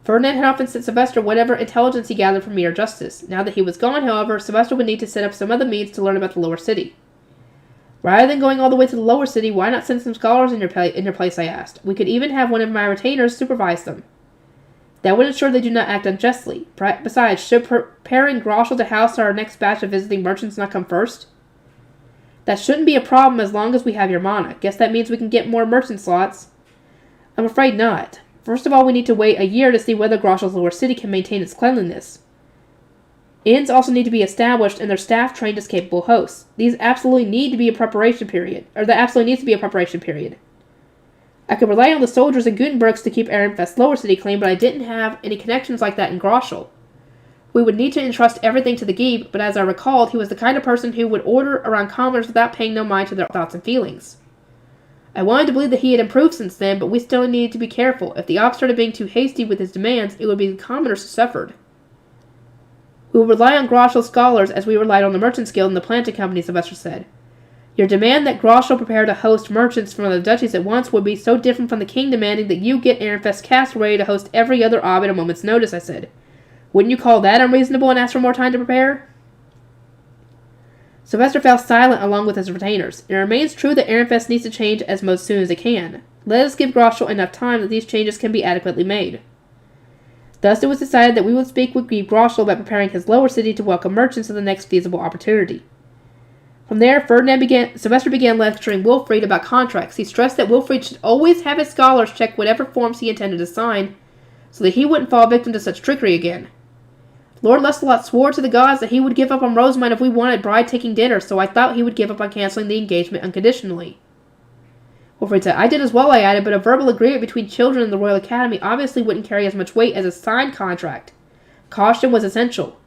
Ferdinand had often sent Sylvester whatever intelligence he gathered from me or Justice. Now that he was gone, however, Sylvester would need to set up some other means to learn about the lower city. Rather than going all the way to the lower city, why not send some scholars in your place, I asked. We could even have one of my retainers supervise them. That would ensure they do not act unjustly. Besides, should preparing Groschel to house our next batch of visiting merchants not come first? That shouldn't be a problem as long as we have your mana. Guess that means we can get more merchant slots. I'm afraid not. First of all, we need to wait a year to see whether Groschel's lower city can maintain its cleanliness. Inns also need to be established and their staff trained as capable hosts. These absolutely need to be a preparation period, or there absolutely needs to be a preparation period. I could rely on the soldiers in Gutenberg's to keep Ehrenfest's lower city clean, but I didn't have any connections like that in Groschel. We would need to entrust everything to the Geeb, but as I recalled, he was the kind of person who would order around commoners without paying no mind to their thoughts and feelings. I wanted to believe that he had improved since then, but we still needed to be careful. If the Op started being too hasty with his demands, it would be the commoners who suffered. We would rely on Groschel's scholars as we relied on the Merchants Guild and the Planting Company, Sylvester said. Your demand that Groschel prepare to host merchants from other duchies at once would be so different from the king demanding that you get Ehrenfest's castle ready to host every other Ob at a moment's notice, I said. Wouldn't you call that unreasonable and ask for more time to prepare? Sylvester fell silent along with his retainers. It remains true that Ehrenfest needs to change as most soon as it can. Let us give Groschel enough time that these changes can be adequately made. Thus it was decided that we would speak with Groschel about preparing his lower city to welcome merchants at the next feasible opportunity. From there, Sylvester began lecturing Wilfrid about contracts. He stressed that Wilfrid should always have his scholars check whatever forms he intended to sign, so that he wouldn't fall victim to such trickery again. Lord Lestelot swore to the gods that he would give up on Rosamund if we wanted bride-taking dinner, so I thought he would give up on canceling the engagement unconditionally. Wilfrid said, I did as well, I added, but a verbal agreement between children in the Royal Academy obviously wouldn't carry as much weight as a signed contract. Caution was essential.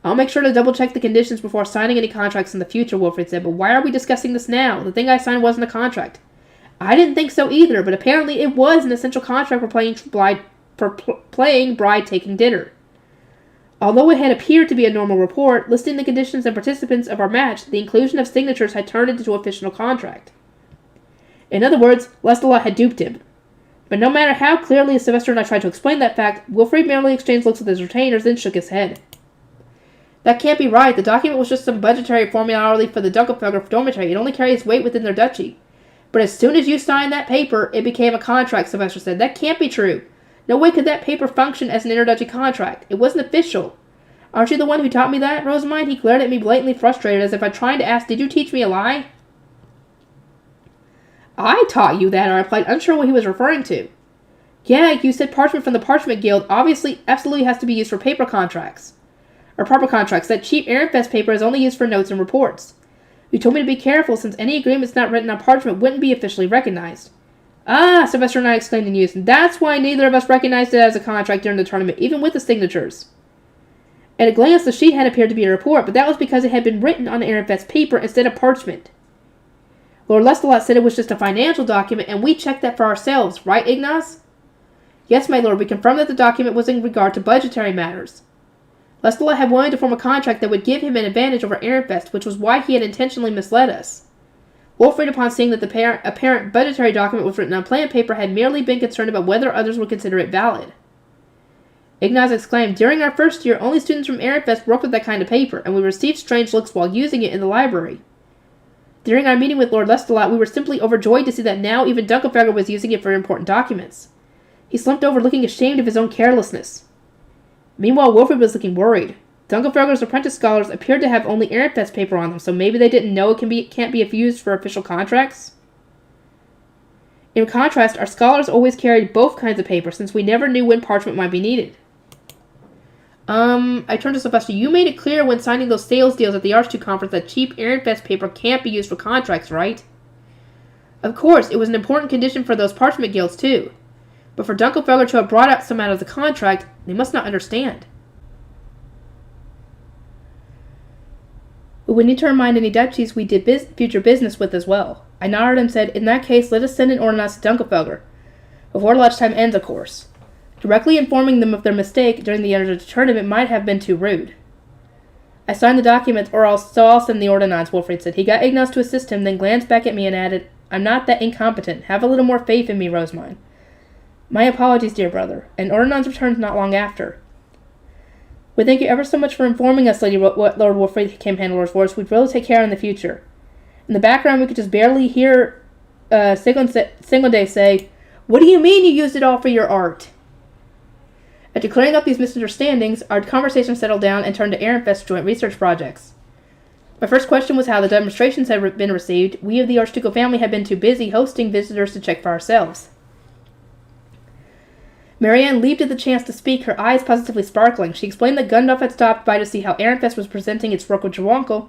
I'll make sure to double-check the conditions before signing any contracts in the future, Wilfrid said, but why are we discussing this now? The thing I signed wasn't a contract. I didn't think so either, but apparently it was an essential contract for playing bride-taking dinner. Although it had appeared to be a normal report, listing the conditions and participants of our match, the inclusion of signatures had turned it into an official contract. In other words, Lestelot had duped him. But no matter how clearly Sylvester and I tried to explain that fact, Wilfrid merely exchanged looks with his retainers, then shook his head. That can't be right. The document was just some budgetary formality for the Dunkelfelder dormitory. It only carries weight within their duchy. But as soon as you signed that paper, it became a contract, Sylvester said. That can't be true. No way could that paper function as an interduchy contract. It wasn't official. Aren't you the one who taught me that, Rosamund? He glared at me blatantly frustrated, as if I'd tried to ask, did you teach me a lie? I taught you that, I replied, unsure what he was referring to. Yeah, you said parchment from the Parchment Guild absolutely has to be used for paper contracts. Or proper contracts. That cheap Ehrenfest paper is only used for notes and reports. You told me to be careful, since any agreements not written on parchment wouldn't be officially recognized. Ah, Sylvester and I exclaimed in unison. That's why neither of us recognized it as a contract during the tournament, even with the signatures. At a glance, the sheet had appeared to be a report, but that was because it had been written on Ehrenfest paper instead of parchment. Lord Lestelot said it was just a financial document, and we checked that for ourselves, right, Ignaz? Yes, my lord, we confirmed that the document was in regard to budgetary matters. Lestelot had wanted to form a contract that would give him an advantage over Ehrenfest, which was why he had intentionally misled us. Wilfrid, upon seeing that the apparent budgetary document was written on plan paper, had merely been concerned about whether others would consider it valid. Ignaz exclaimed, during our first year, only students from Ehrenfest worked with that kind of paper, and we received strange looks while using it in the library. During our meeting with Lord Lestelot, we were simply overjoyed to see that now even Dunkelfelder was using it for important documents. He slumped over, looking ashamed of his own carelessness. Meanwhile, Wilfrid was looking worried. Dunkelfelder's apprentice scholars appeared to have only Ehrenfest paper on them, so maybe they didn't know it can't be used for official contracts? In contrast, our scholars always carried both kinds of paper, since we never knew when parchment might be needed. I turned to Sylvester. You made it clear when signing those sales deals at the Archduke conference that cheap Ehrenfest paper can't be used for contracts, right? Of course, it was an important condition for those parchment guilds, too. But for Dunkelfelder to have brought some out of the contract, they must not understand. We would need to remind any duchies we did future business with as well. I nodded and said, in that case, let us send an ordinance to Dunkelfelder. Before lunchtime ends, of course. Directly informing them of their mistake during the Energy tournament might have been too rude. I signed the documents, so I'll send the ordinance, Wilfried said. He got Ignaz to assist him, then glanced back at me and added, I'm not that incompetent. Have a little more faith in me, Rosamine. My apologies, dear brother. And Ordinance returned not long after. We thank you ever so much for informing us, Lord Wilfried, came Handler's voice. We'd really take care in the future. In the background, we could just barely hear Siglinde say, What do you mean you used it all for your art? After clearing up these misunderstandings, our conversation settled down and turned to Ehrenfest's joint research projects. My first question was how the demonstrations had been received. We of the Archducal family had been too busy hosting visitors to check for ourselves. Marianne leaped at the chance to speak, her eyes positively sparkling. She explained that Gundolf had stopped by to see how Ehrenfest was presenting its work with Jawankel,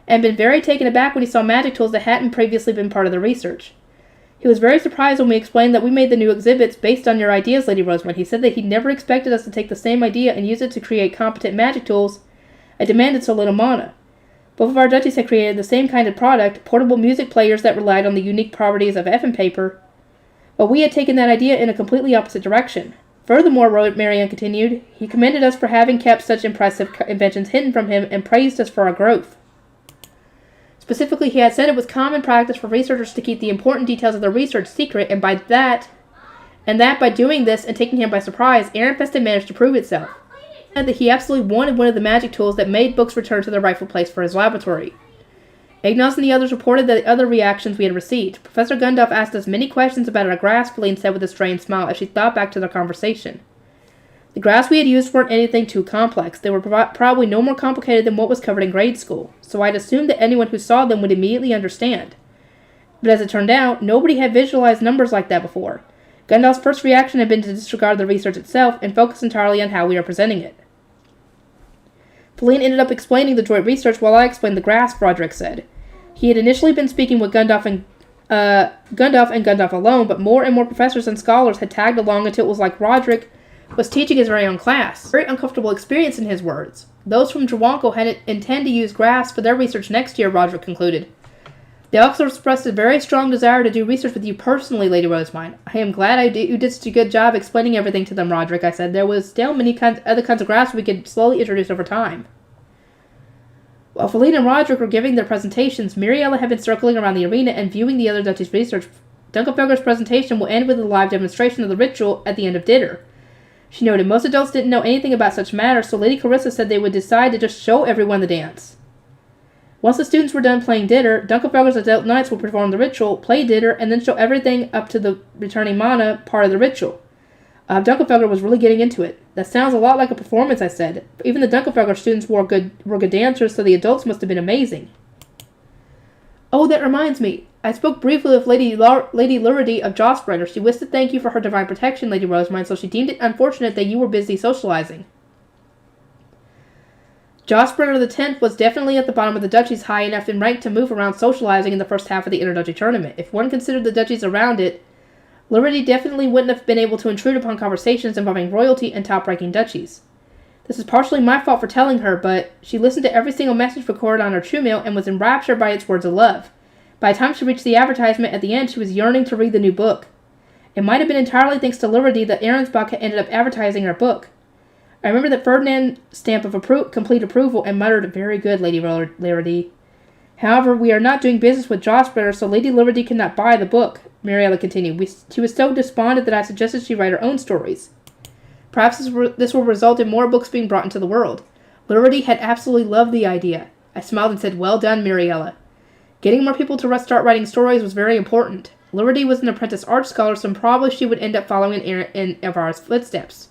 and been very taken aback when he saw magic tools that hadn't previously been part of the research. He was very surprised when we explained that we made the new exhibits based on your ideas, Lady Rosamund. He said that he never expected us to take the same idea and use it to create competent magic tools and demanded so little mana. Both of our duchies had created the same kind of product, portable music players that relied on the unique properties of effin paper, but we had taken that idea in a completely opposite direction. Furthermore, Marianne continued, he commended us for having kept such impressive inventions hidden from him and praised us for our growth. Specifically, he had said it was common practice for researchers to keep the important details of their research secret, and that by doing this and taking him by surprise, Ehrenfest had managed to prove itself. He said that he absolutely wanted one of the magic tools that made books return to their rightful place for his laboratory. Ignaz and the others reported the other reactions we had received. Professor Gundolf asked us many questions about our grass, Feline said with a strained smile as she thought back to their conversation. The graphs we had used weren't anything too complex. They were probably no more complicated than what was covered in grade school, so I'd assumed that anyone who saw them would immediately understand. But as it turned out, nobody had visualized numbers like that before. Gundolf's first reaction had been to disregard the research itself and focus entirely on how we were presenting it. Feline ended up explaining the joint research while I explained the graphs, Roderick said. He had initially been speaking with Gundolf and Gundolf alone, but more and more professors and scholars had tagged along until it was like Roderick was teaching his very own class. Very uncomfortable experience in his words. Those from Jawanko had intend to use graphs for their research next year, Roderick concluded. They also expressed a very strong desire to do research with you personally, Lady Rosamine. I am glad you did such a good job explaining everything to them, Roderick, I said. There was still many other kinds of graphs we could slowly introduce over time. While Feline and Roderick were giving their presentations, Miriella had been circling around the arena and viewing the other duchies' research. Dunkelfelder's presentation will end with a live demonstration of the ritual at the end of dinner. She noted most adults didn't know anything about such matters, so Lady Carissa said they would decide to just show everyone the dance. Once the students were done playing dinner, Dunkelfelder's adult knights will perform the ritual, play dinner, and then show everything up to the returning mana part of the ritual. Dunkelfelder was really getting into it. That sounds a lot like a performance, I said. Even the Dunkelfelder students were good dancers, so the adults must have been amazing. Oh, that reminds me. I spoke briefly with Lady Luridy of Jostbrenner. She wished to thank you for her divine protection, Lady Rosamine, so she deemed it unfortunate that you were busy socializing. Jostbrenner the 10th was definitely at the bottom of the duchies, high enough in rank to move around socializing in the first half of the interduchy tournament. If one considered the duchies around it, Luridy definitely wouldn't have been able to intrude upon conversations involving royalty and top-ranking duchies. This is partially my fault for telling her, but she listened to every single message recorded on her Truemail and was enraptured by its words of love. By the time she reached the advertisement at the end, she was yearning to read the new book. It might have been entirely thanks to Luridy that Ahrensbach had ended up advertising her book. I remember that Ferdinand's stamp of complete approval and muttered, "Very good, Lady Luridy." However, we are not doing business with Jostbrenner, so Lady Luridy cannot buy the book, Mariella continued. She was so despondent that I suggested she write her own stories. Perhaps this will result in more books being brought into the world. Luridy had absolutely loved the idea. I smiled and said, "Well done, Mariella." Getting more people to start writing stories was very important. Luridy was an apprentice art scholar, so probably she would end up following in Evara's footsteps.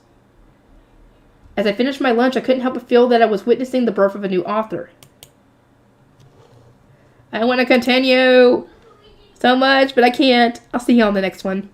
As I finished my lunch, I couldn't help but feel that I was witnessing the birth of a new author. I want to continue! so much, but I can't. I'll see you on the next one.